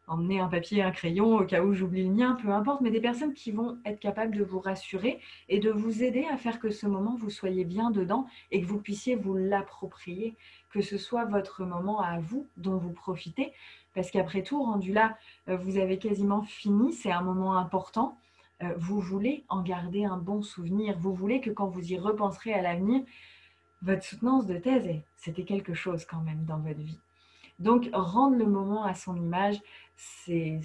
Speaker 2: un papier, un crayon au cas où j'oublie le mien, peu importe, mais des personnes qui vont être capables de vous rassurer et de vous aider à faire que ce moment, vous soyez bien dedans et que vous puissiez vous l'approprier, que ce soit votre moment à vous dont vous profitez, parce qu'après tout, rendu là, vous avez quasiment fini, c'est un moment important, vous voulez en garder un bon souvenir, vous voulez que quand vous y repenserez à l'avenir, votre soutenance de thèse, c'était quelque chose quand même dans votre vie. Donc, rendre le moment à son image, c'est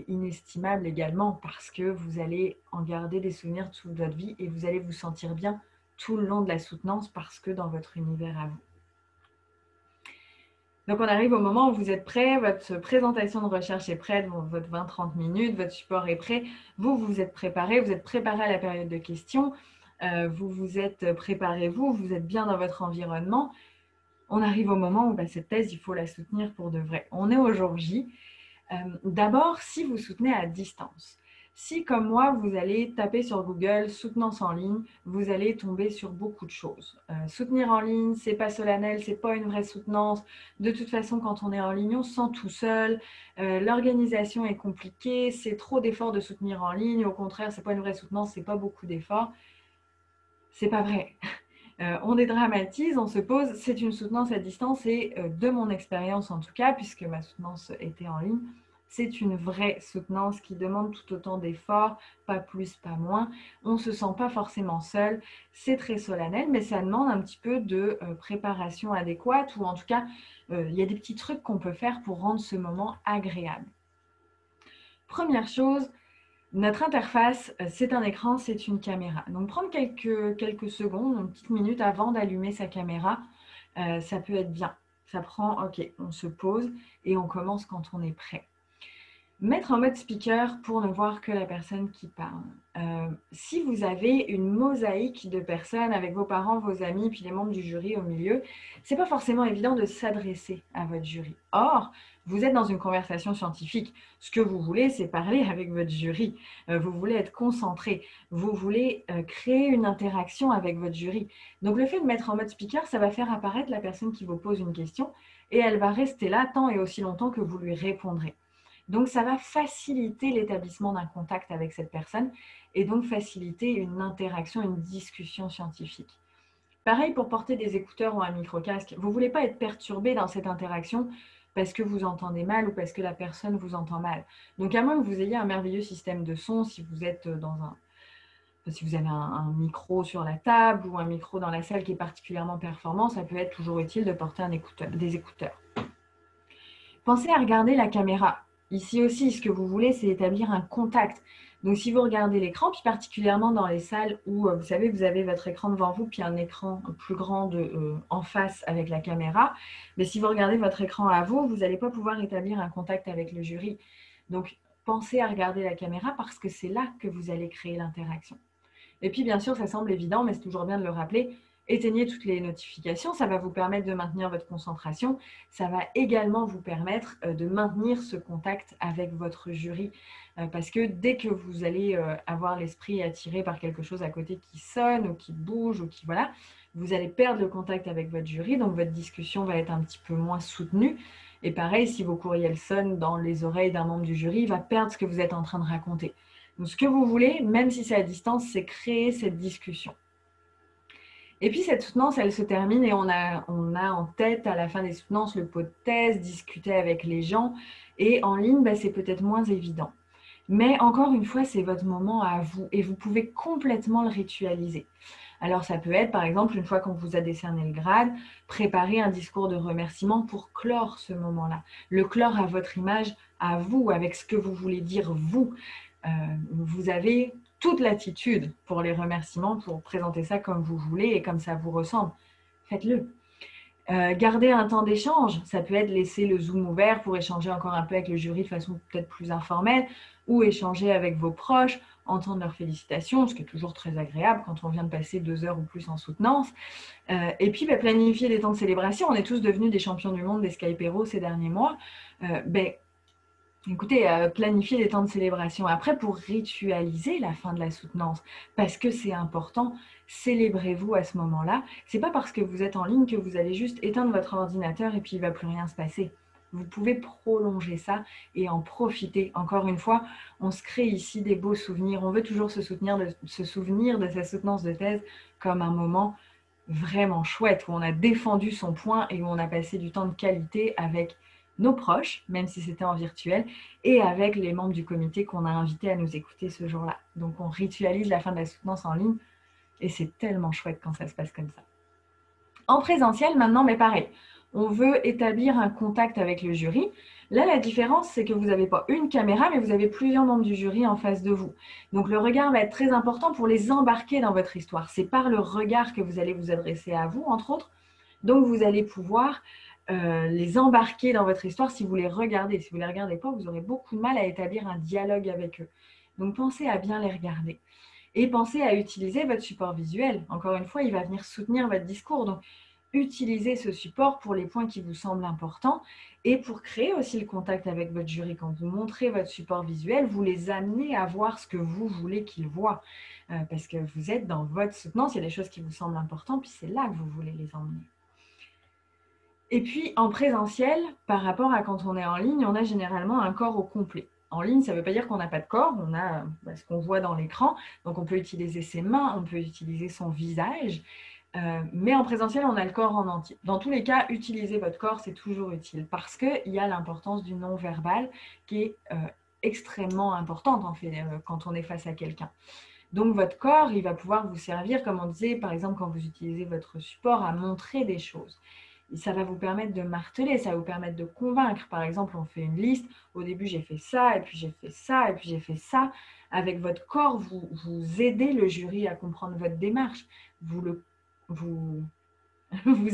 Speaker 2: inestimable également parce que vous allez en garder des souvenirs toute votre vie et vous allez vous sentir bien tout le long de la soutenance parce que dans votre univers à vous. Donc, on arrive au moment où vous êtes prêt, votre présentation de recherche est prête, votre 20-30 minutes, votre support est prêt, vous vous êtes préparé à la période de questions, vous vous êtes préparé, vous êtes bien dans votre environnement. On arrive au moment où cette thèse, il faut la soutenir pour de vrai. On est au jour J. D'abord, si vous soutenez à distance, si comme moi, vous allez taper sur Google soutenance en ligne, vous allez tomber sur beaucoup de choses. Soutenir en ligne, c'est pas solennel, c'est pas une vraie soutenance. De toute façon, quand on est en ligne, on se sent tout seul. L'organisation est compliquée, c'est trop d'efforts de soutenir en ligne. Au contraire, c'est pas une vraie soutenance, c'est pas beaucoup d'efforts. C'est pas vrai. On dédramatise, on se pose, c'est une soutenance à distance et de mon expérience en tout cas, puisque ma soutenance était en ligne, c'est une vraie soutenance qui demande tout autant d'efforts, pas plus, pas moins. On ne se sent pas forcément seul, c'est très solennel, mais ça demande un petit peu de préparation adéquate ou en tout cas, il y a des petits trucs qu'on peut faire pour rendre ce moment agréable. Première chose, notre interface, c'est un écran, c'est une caméra. Donc, prendre quelques secondes, une petite minute avant d'allumer sa caméra, ça peut être bien. Ça prend, ok, on se pose et on commence quand on est prêt. Mettre en mode speaker pour ne voir que la personne qui parle. Si vous avez une mosaïque de personnes avec vos parents, vos amis, puis les membres du jury au milieu, c'est pas forcément évident de s'adresser à votre jury. Or, vous êtes dans une conversation scientifique. Ce que vous voulez, c'est parler avec votre jury. Vous voulez être concentré. Vous voulez créer une interaction avec votre jury. Donc, le fait de mettre en mode speaker, ça va faire apparaître la personne qui vous pose une question et elle va rester là tant et aussi longtemps que vous lui répondrez. Donc, ça va faciliter l'établissement d'un contact avec cette personne et donc faciliter une interaction, une discussion scientifique. Pareil pour porter des écouteurs ou un micro-casque. Vous ne voulez pas être perturbé dans cette interaction parce que vous entendez mal ou parce que la personne vous entend mal. Donc, à moins que vous ayez un merveilleux système de son, si vous êtes si vous avez un micro sur la table ou un micro dans la salle qui est particulièrement performant, ça peut être toujours utile de porter des écouteurs. Pensez à regarder la caméra. Ici aussi, ce que vous voulez, c'est établir un contact. Donc, si vous regardez l'écran, puis particulièrement dans les salles où, vous savez, vous avez votre écran devant vous, puis un écran plus grand en face avec la caméra, mais si vous regardez votre écran à vous, vous n'allez pas pouvoir établir un contact avec le jury. Donc, pensez à regarder la caméra parce que c'est là que vous allez créer l'interaction. Et puis, bien sûr, ça semble évident, mais c'est toujours bien de le rappeler, éteignez toutes les notifications, ça va vous permettre de maintenir votre concentration. Ça va également vous permettre de maintenir ce contact avec votre jury. Parce que dès que vous allez avoir l'esprit attiré par quelque chose à côté qui sonne ou qui bouge ou qui voilà, vous allez perdre le contact avec votre jury, donc votre discussion va être un petit peu moins soutenue. Et pareil, si vos courriels sonnent dans les oreilles d'un membre du jury, il va perdre ce que vous êtes en train de raconter. Donc, ce que vous voulez, même si c'est à distance, c'est créer cette discussion. Et puis, cette soutenance, elle se termine et on a en tête, à la fin des soutenances, le pot de thèse, discuter avec les gens. Et en ligne, c'est peut-être moins évident. Mais encore une fois, c'est votre moment à vous et vous pouvez complètement le ritualiser. Alors, ça peut être, par exemple, une fois qu'on vous a décerné le grade, préparer un discours de remerciement pour clore ce moment-là. Le clore à votre image, à vous, avec ce que vous voulez dire vous. Vous avez toute l'attitude pour les remerciements, pour présenter ça comme vous voulez et comme ça vous ressemble. Faites-le. Garder un temps d'échange, ça peut être laisser le Zoom ouvert pour échanger encore un peu avec le jury de façon peut-être plus informelle ou échanger avec vos proches, entendre leurs félicitations, ce qui est toujours très agréable quand on vient de passer 2 heures ou plus en soutenance. Et puis, planifier des temps de célébration. On est tous devenus des champions du monde des Skypero ces derniers mois. Écoutez, planifier des temps de célébration. Après, pour ritualiser la fin de la soutenance, parce que c'est important, célébrez-vous à ce moment-là. C'est pas parce que vous êtes en ligne que vous allez juste éteindre votre ordinateur et puis il va plus rien se passer. Vous pouvez prolonger ça et en profiter. Encore une fois, on se crée ici des beaux souvenirs. On veut toujours se souvenir de sa soutenance de thèse comme un moment vraiment chouette où on a défendu son point et où on a passé du temps de qualité avec nos proches, même si c'était en virtuel, et avec les membres du comité qu'on a invités à nous écouter ce jour-là. Donc, on ritualise la fin de la soutenance en ligne et c'est tellement chouette quand ça se passe comme ça. En présentiel, maintenant, mais pareil, on veut établir un contact avec le jury. Là, la différence, c'est que vous n'avez pas une caméra, mais vous avez plusieurs membres du jury en face de vous. Donc, le regard va être très important pour les embarquer dans votre histoire. C'est par le regard que vous allez vous adresser à vous, entre autres. Donc, vous allez pouvoir les embarquer dans votre histoire si vous les regardez. Si vous ne les regardez pas, vous aurez beaucoup de mal à établir un dialogue avec eux. Donc, pensez à bien les regarder. Et pensez à utiliser votre support visuel. Encore une fois, il va venir soutenir votre discours. Donc, utilisez ce support pour les points qui vous semblent importants et pour créer aussi le contact avec votre jury. Quand vous montrez votre support visuel, vous les amenez à voir ce que vous voulez qu'ils voient. Parce que vous êtes dans votre soutenance, il y a des choses qui vous semblent importantes, puis c'est là que vous voulez les emmener. Et puis, en présentiel, par rapport à quand on est en ligne, on a généralement un corps au complet. En ligne, ça ne veut pas dire qu'on n'a pas de corps, on a ce qu'on voit dans l'écran. Donc, on peut utiliser ses mains, on peut utiliser son visage. Mais en présentiel, on a le corps en entier. Dans tous les cas, utiliser votre corps, c'est toujours utile parce qu'il y a l'importance du non-verbal qui est extrêmement importante en fait, quand on est face à quelqu'un. Donc, votre corps, il va pouvoir vous servir, comme on disait, par exemple, quand vous utilisez votre support, à montrer des choses. Ça va vous permettre de marteler, ça va vous permettre de convaincre. Par exemple, on fait une liste. Au début, j'ai fait ça, et puis j'ai fait ça, et puis j'ai fait ça. Avec votre corps, vous aidez le jury à comprendre votre démarche. Vous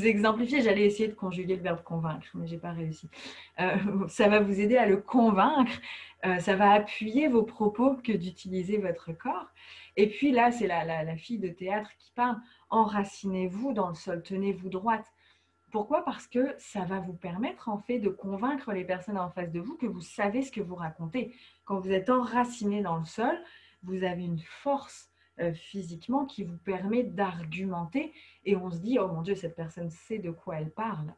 Speaker 2: exemplifiez. J'allais essayer de conjuguer le verbe convaincre, mais je n'ai pas réussi. Ça va vous aider à le convaincre. Ça va appuyer vos propos que d'utiliser votre corps. Et puis là, c'est la fille de théâtre qui parle. Enracinez-vous dans le sol, tenez-vous droite. Pourquoi? Parce que ça va vous permettre en fait de convaincre les personnes en face de vous que vous savez ce que vous racontez. Quand vous êtes enraciné dans le sol, vous avez une force physiquement qui vous permet d'argumenter et on se dit « Oh mon Dieu, cette personne sait de quoi elle parle ».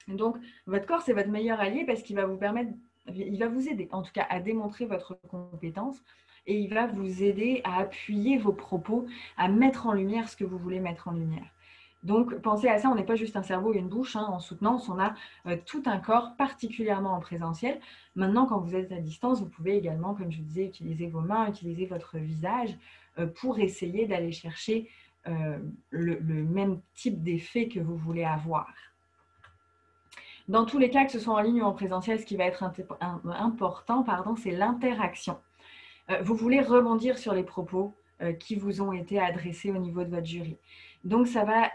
Speaker 2: Donc, votre corps, c'est votre meilleur allié parce qu'il va vous permettre, il va vous aider en tout cas à démontrer votre compétence et il va vous aider à appuyer vos propos, à mettre en lumière ce que vous voulez mettre en lumière. Donc, pensez à ça, on n'est pas juste un cerveau et une bouche. En soutenance, on a tout un corps, particulièrement en présentiel. Maintenant, quand vous êtes à distance, vous pouvez également, comme je vous disais, utiliser vos mains, utiliser votre visage pour essayer d'aller chercher le même type d'effet que vous voulez avoir. Dans tous les cas, que ce soit en ligne ou en présentiel, ce qui va être important, c'est l'interaction. Vous voulez rebondir sur les propos qui vous ont été adressés au niveau de votre jury. Donc, ça va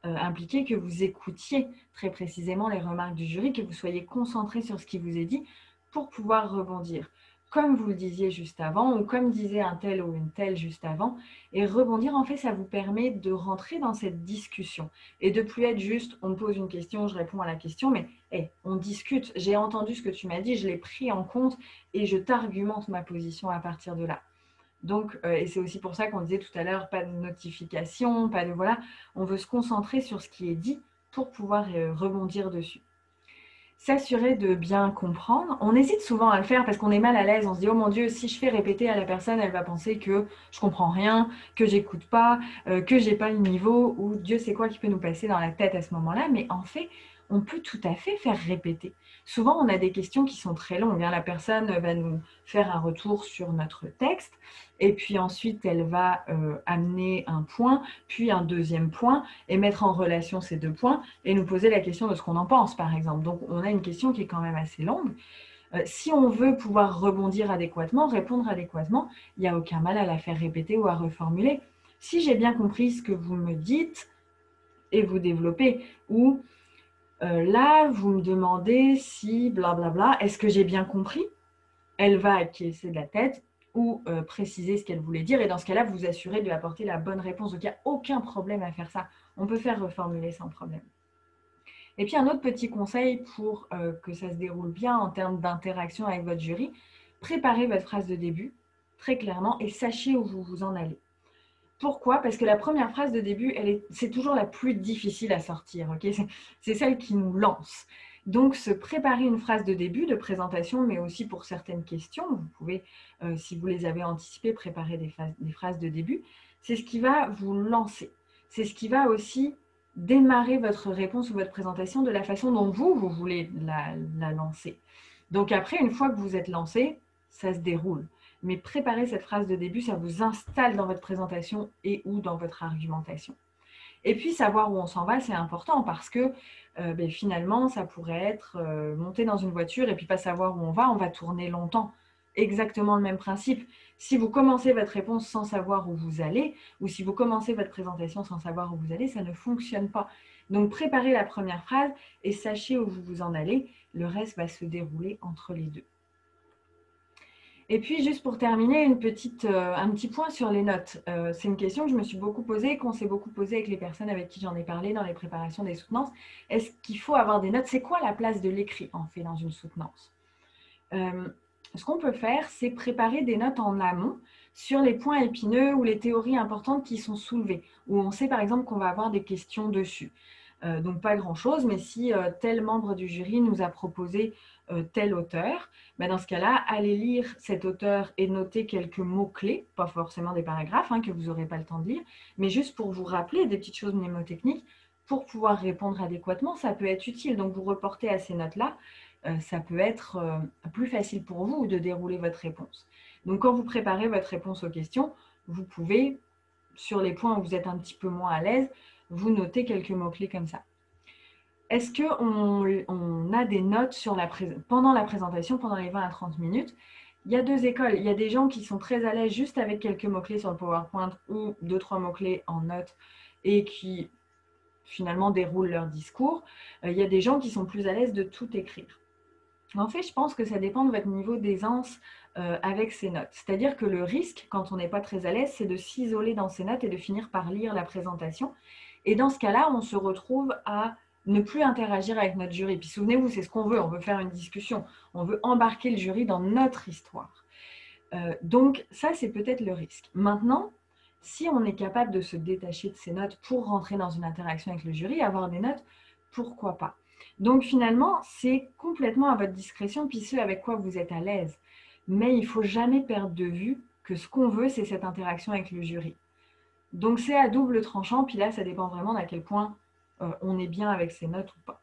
Speaker 2: impliquer que vous écoutiez très précisément les remarques du jury, que vous soyez concentré sur ce qui vous est dit pour pouvoir rebondir. Comme vous le disiez juste avant, ou comme disait un tel ou une telle juste avant, et rebondir, en fait, ça vous permet de rentrer dans cette discussion et de plus être juste, on me pose une question, je réponds à la question, mais hey, on discute, j'ai entendu ce que tu m'as dit, je l'ai pris en compte et je t'argumente ma position à partir de là. Donc, et c'est aussi pour ça qu'on disait tout à l'heure, pas de notification, pas de voilà, on veut se concentrer sur ce qui est dit pour pouvoir rebondir dessus. S'assurer de bien comprendre. On hésite souvent à le faire parce qu'on est mal à l'aise. On se dit, oh mon Dieu, si je fais répéter à la personne, elle va penser que je comprends rien, que j'écoute pas, que j'ai pas le niveau, ou Dieu sait quoi qui peut nous passer dans la tête à ce moment-là. Mais en fait, on peut tout à fait faire répéter. Souvent, on a des questions qui sont très longues. La personne va nous faire un retour sur notre texte et puis ensuite, elle va amener un point, puis un deuxième point et mettre en relation ces deux points et nous poser la question de ce qu'on en pense, par exemple. Donc, on a une question qui est quand même assez longue. Si on veut pouvoir rebondir adéquatement, répondre adéquatement, il n'y a aucun mal à la faire répéter ou à reformuler. Si j'ai bien compris ce que vous me dites et vous développez, ou là, vous me demandez si blablabla, est-ce que j'ai bien compris? Elle va acquiescer de la tête ou préciser ce qu'elle voulait dire. Et dans ce cas-là, vous vous assurez de lui apporter la bonne réponse. Donc, il n'y a aucun problème à faire ça. On peut faire reformuler sans problème. Et puis, un autre petit conseil pour que ça se déroule bien en termes d'interaction avec votre jury, préparez votre phrase de début très clairement et sachez où vous vous en allez. Pourquoi? Parce que la première phrase de début, c'est toujours la plus difficile à sortir. Okay, c'est celle qui nous lance. Donc, se préparer une phrase de début, de présentation, mais aussi pour certaines questions, vous pouvez, si vous les avez anticipées, préparer des phrases de début. C'est ce qui va vous lancer. C'est ce qui va aussi démarrer votre réponse ou votre présentation de la façon dont vous voulez la lancer. Donc après, une fois que vous êtes lancé, ça se déroule. Mais préparer cette phrase de début, ça vous installe dans votre présentation et ou dans votre argumentation. Et puis, savoir où on s'en va, c'est important parce que finalement, ça pourrait être monter dans une voiture et puis pas savoir où on va tourner longtemps. Exactement le même principe. Si vous commencez votre réponse sans savoir où vous allez, ou si vous commencez votre présentation sans savoir où vous allez, ça ne fonctionne pas. Donc, préparez la première phrase et sachez où vous vous en allez. Le reste va se dérouler entre les deux. Et puis, juste pour terminer, un petit point sur les notes. C'est une question que je me suis beaucoup posée, qu'on s'est beaucoup posée avec les personnes avec qui j'en ai parlé dans les préparations des soutenances. Est-ce qu'il faut avoir des notes? C'est quoi la place de l'écrit, en fait, dans une soutenance? Ce qu'on peut faire, c'est préparer des notes en amont sur les points épineux ou les théories importantes qui sont soulevées, où on sait par exemple qu'on va avoir des questions dessus. Donc pas grand-chose, mais si tel membre du jury nous a proposé tel auteur, dans ce cas-là, allez lire cet auteur et noter quelques mots-clés, pas forcément des paragraphes que vous n'aurez pas le temps de lire, mais juste pour vous rappeler des petites choses mnémotechniques pour pouvoir répondre adéquatement, ça peut être utile. Donc vous reportez à ces notes-là, ça peut être plus facile pour vous de dérouler votre réponse. Donc quand vous préparez votre réponse aux questions, vous pouvez, sur les points où vous êtes un petit peu moins à l'aise, vous notez quelques mots-clés comme ça. Est-ce qu'on a des notes pendant la présentation, pendant les 20 à 30 minutes? Il y a deux écoles. Il y a des gens qui sont très à l'aise juste avec quelques mots-clés sur le PowerPoint ou 2-3 mots-clés en notes et qui finalement déroulent leur discours. Il y a des gens qui sont plus à l'aise de tout écrire. En fait, je pense que ça dépend de votre niveau d'aisance avec ces notes. C'est-à-dire que le risque, quand on n'est pas très à l'aise, c'est de s'isoler dans ces notes et de finir par lire la présentation. Et dans ce cas-là, on se retrouve à ne plus interagir avec notre jury. Puis souvenez-vous, c'est ce qu'on veut. On veut faire une discussion. On veut embarquer le jury dans notre histoire. Donc, ça, c'est peut-être le risque. Maintenant, si on est capable de se détacher de ces notes pour rentrer dans une interaction avec le jury, avoir des notes, pourquoi pas? Donc finalement, c'est complètement à votre discrétion, puis ce avec quoi vous êtes à l'aise. Mais il ne faut jamais perdre de vue que ce qu'on veut, c'est cette interaction avec le jury. Donc, c'est à double tranchant. Puis là, ça dépend vraiment d'à quel point on est bien avec ses notes ou pas.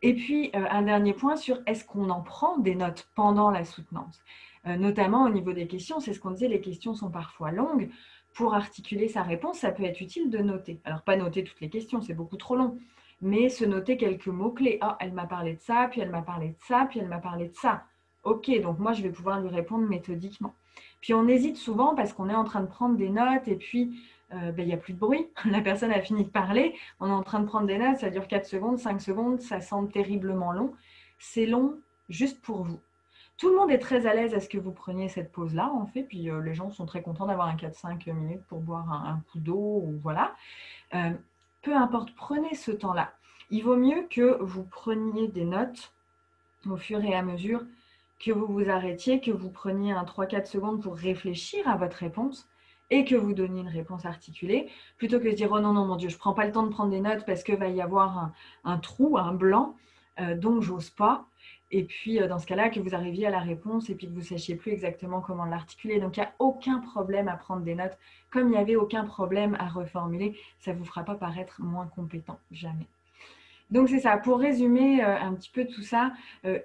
Speaker 2: Et puis, un dernier point sur est-ce qu'on en prend des notes pendant la soutenance, notamment au niveau des questions. C'est ce qu'on disait, les questions sont parfois longues. Pour articuler sa réponse, ça peut être utile de noter. Alors, pas noter toutes les questions, c'est beaucoup trop long, mais se noter quelques mots-clés. Ah, elle m'a parlé de ça, puis elle m'a parlé de ça, puis elle m'a parlé de ça. Ok, donc moi, je vais pouvoir lui répondre méthodiquement. Puis, on hésite souvent parce qu'on est en train de prendre des notes et puis il n'y a plus de bruit. La personne a fini de parler. On est en train de prendre des notes. Ça dure 4 secondes, 5 secondes. Ça semble terriblement long. C'est long juste pour vous. Tout le monde est très à l'aise à ce que vous preniez cette pause-là, en fait. Puis les gens sont très contents d'avoir un 4-5 minutes pour boire un coup d'eau ou voilà. Peu importe, prenez ce temps-là. Il vaut mieux que vous preniez des notes au fur et à mesure que vous vous arrêtiez, que vous preniez un 3-4 secondes pour réfléchir à votre réponse et que vous donniez une réponse articulée, plutôt que de dire « Oh non, non, mon Dieu, je ne prends pas le temps de prendre des notes parce qu'il va y avoir un trou, un blanc, donc j'ose pas. » Et puis, dans ce cas-là, que vous arriviez à la réponse et puis que vous ne sachiez plus exactement comment l'articuler. Donc, il n'y a aucun problème à prendre des notes. Comme il n'y avait aucun problème à reformuler, ça ne vous fera pas paraître moins compétent, jamais. Donc, c'est ça. Pour résumer un petit peu tout ça,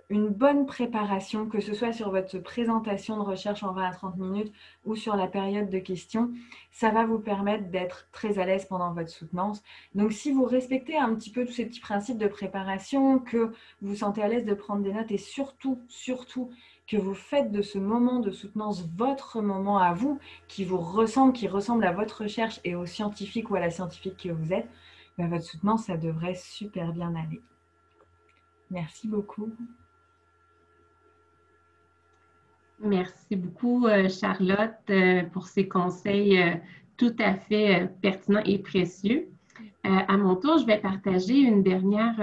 Speaker 2: une bonne préparation, que ce soit sur votre présentation de recherche en 20 à 30 minutes ou sur la période de questions, ça va vous permettre d'être très à l'aise pendant votre soutenance. Donc, si vous respectez un petit peu tous ces petits principes de préparation, que vous vous sentez à l'aise de prendre des notes et surtout, que vous faites de ce moment de soutenance votre moment à vous, qui vous ressemble, qui ressemble à votre recherche et au scientifique ou à la scientifique que vous êtes, votre soutenance, ça devrait super bien aller. Merci beaucoup.
Speaker 1: Merci beaucoup, Charlotte, pour ces conseils tout à fait pertinents et précieux. À mon tour, je vais partager une dernière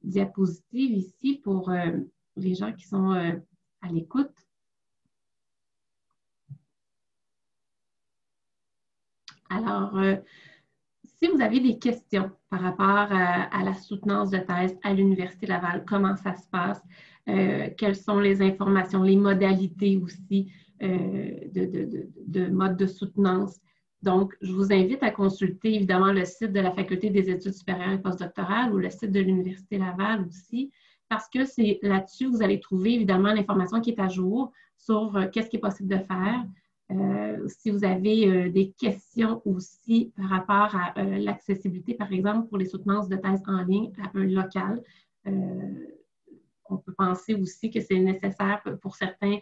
Speaker 1: diapositive ici pour les gens qui sont à l'écoute. Alors, si vous avez des questions par rapport à la soutenance de thèse à l'Université Laval, comment ça se passe, quelles sont les informations, les modalités aussi de mode de soutenance. Donc, je vous invite à consulter évidemment le site de la Faculté des études supérieures et postdoctorales ou le site de l'Université Laval aussi, parce que c'est là-dessus que vous allez trouver évidemment l'information qui est à jour sur qu'est-ce qui est possible de faire. Si vous avez des questions aussi par rapport à l'accessibilité, par exemple, pour les soutenances de thèse en ligne à un local, on peut penser aussi que c'est nécessaire pour certaines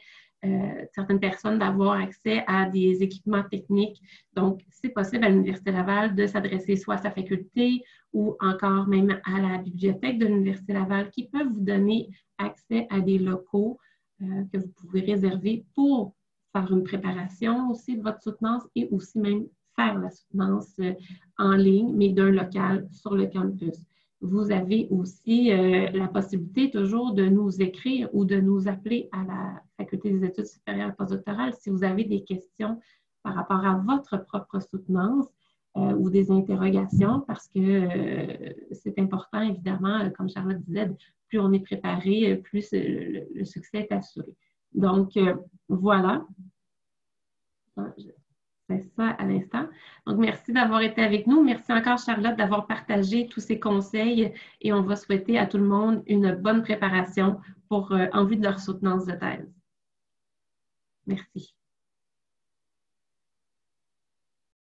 Speaker 1: personnes d'avoir accès à des équipements techniques. Donc, c'est possible à l'Université Laval de s'adresser soit à sa faculté ou encore même à la bibliothèque de l'Université Laval qui peuvent vous donner accès à des locaux que vous pouvez réserver pour faire une préparation aussi de votre soutenance et aussi même faire la soutenance en ligne, mais d'un local sur le campus. Vous avez aussi la possibilité toujours de nous écrire ou de nous appeler à la Faculté des études supérieures et postdoctorales si vous avez des questions par rapport à votre propre soutenance ou des interrogations parce que c'est important, évidemment, comme Charlotte disait, plus on est préparé, plus le succès est assuré. Donc, voilà. Je fais ça à l'instant. Donc, merci d'avoir été avec nous. Merci encore, Charlotte, d'avoir partagé tous ces conseils et on va souhaiter à tout le monde une bonne préparation en vue de leur soutenance de thèse. Merci.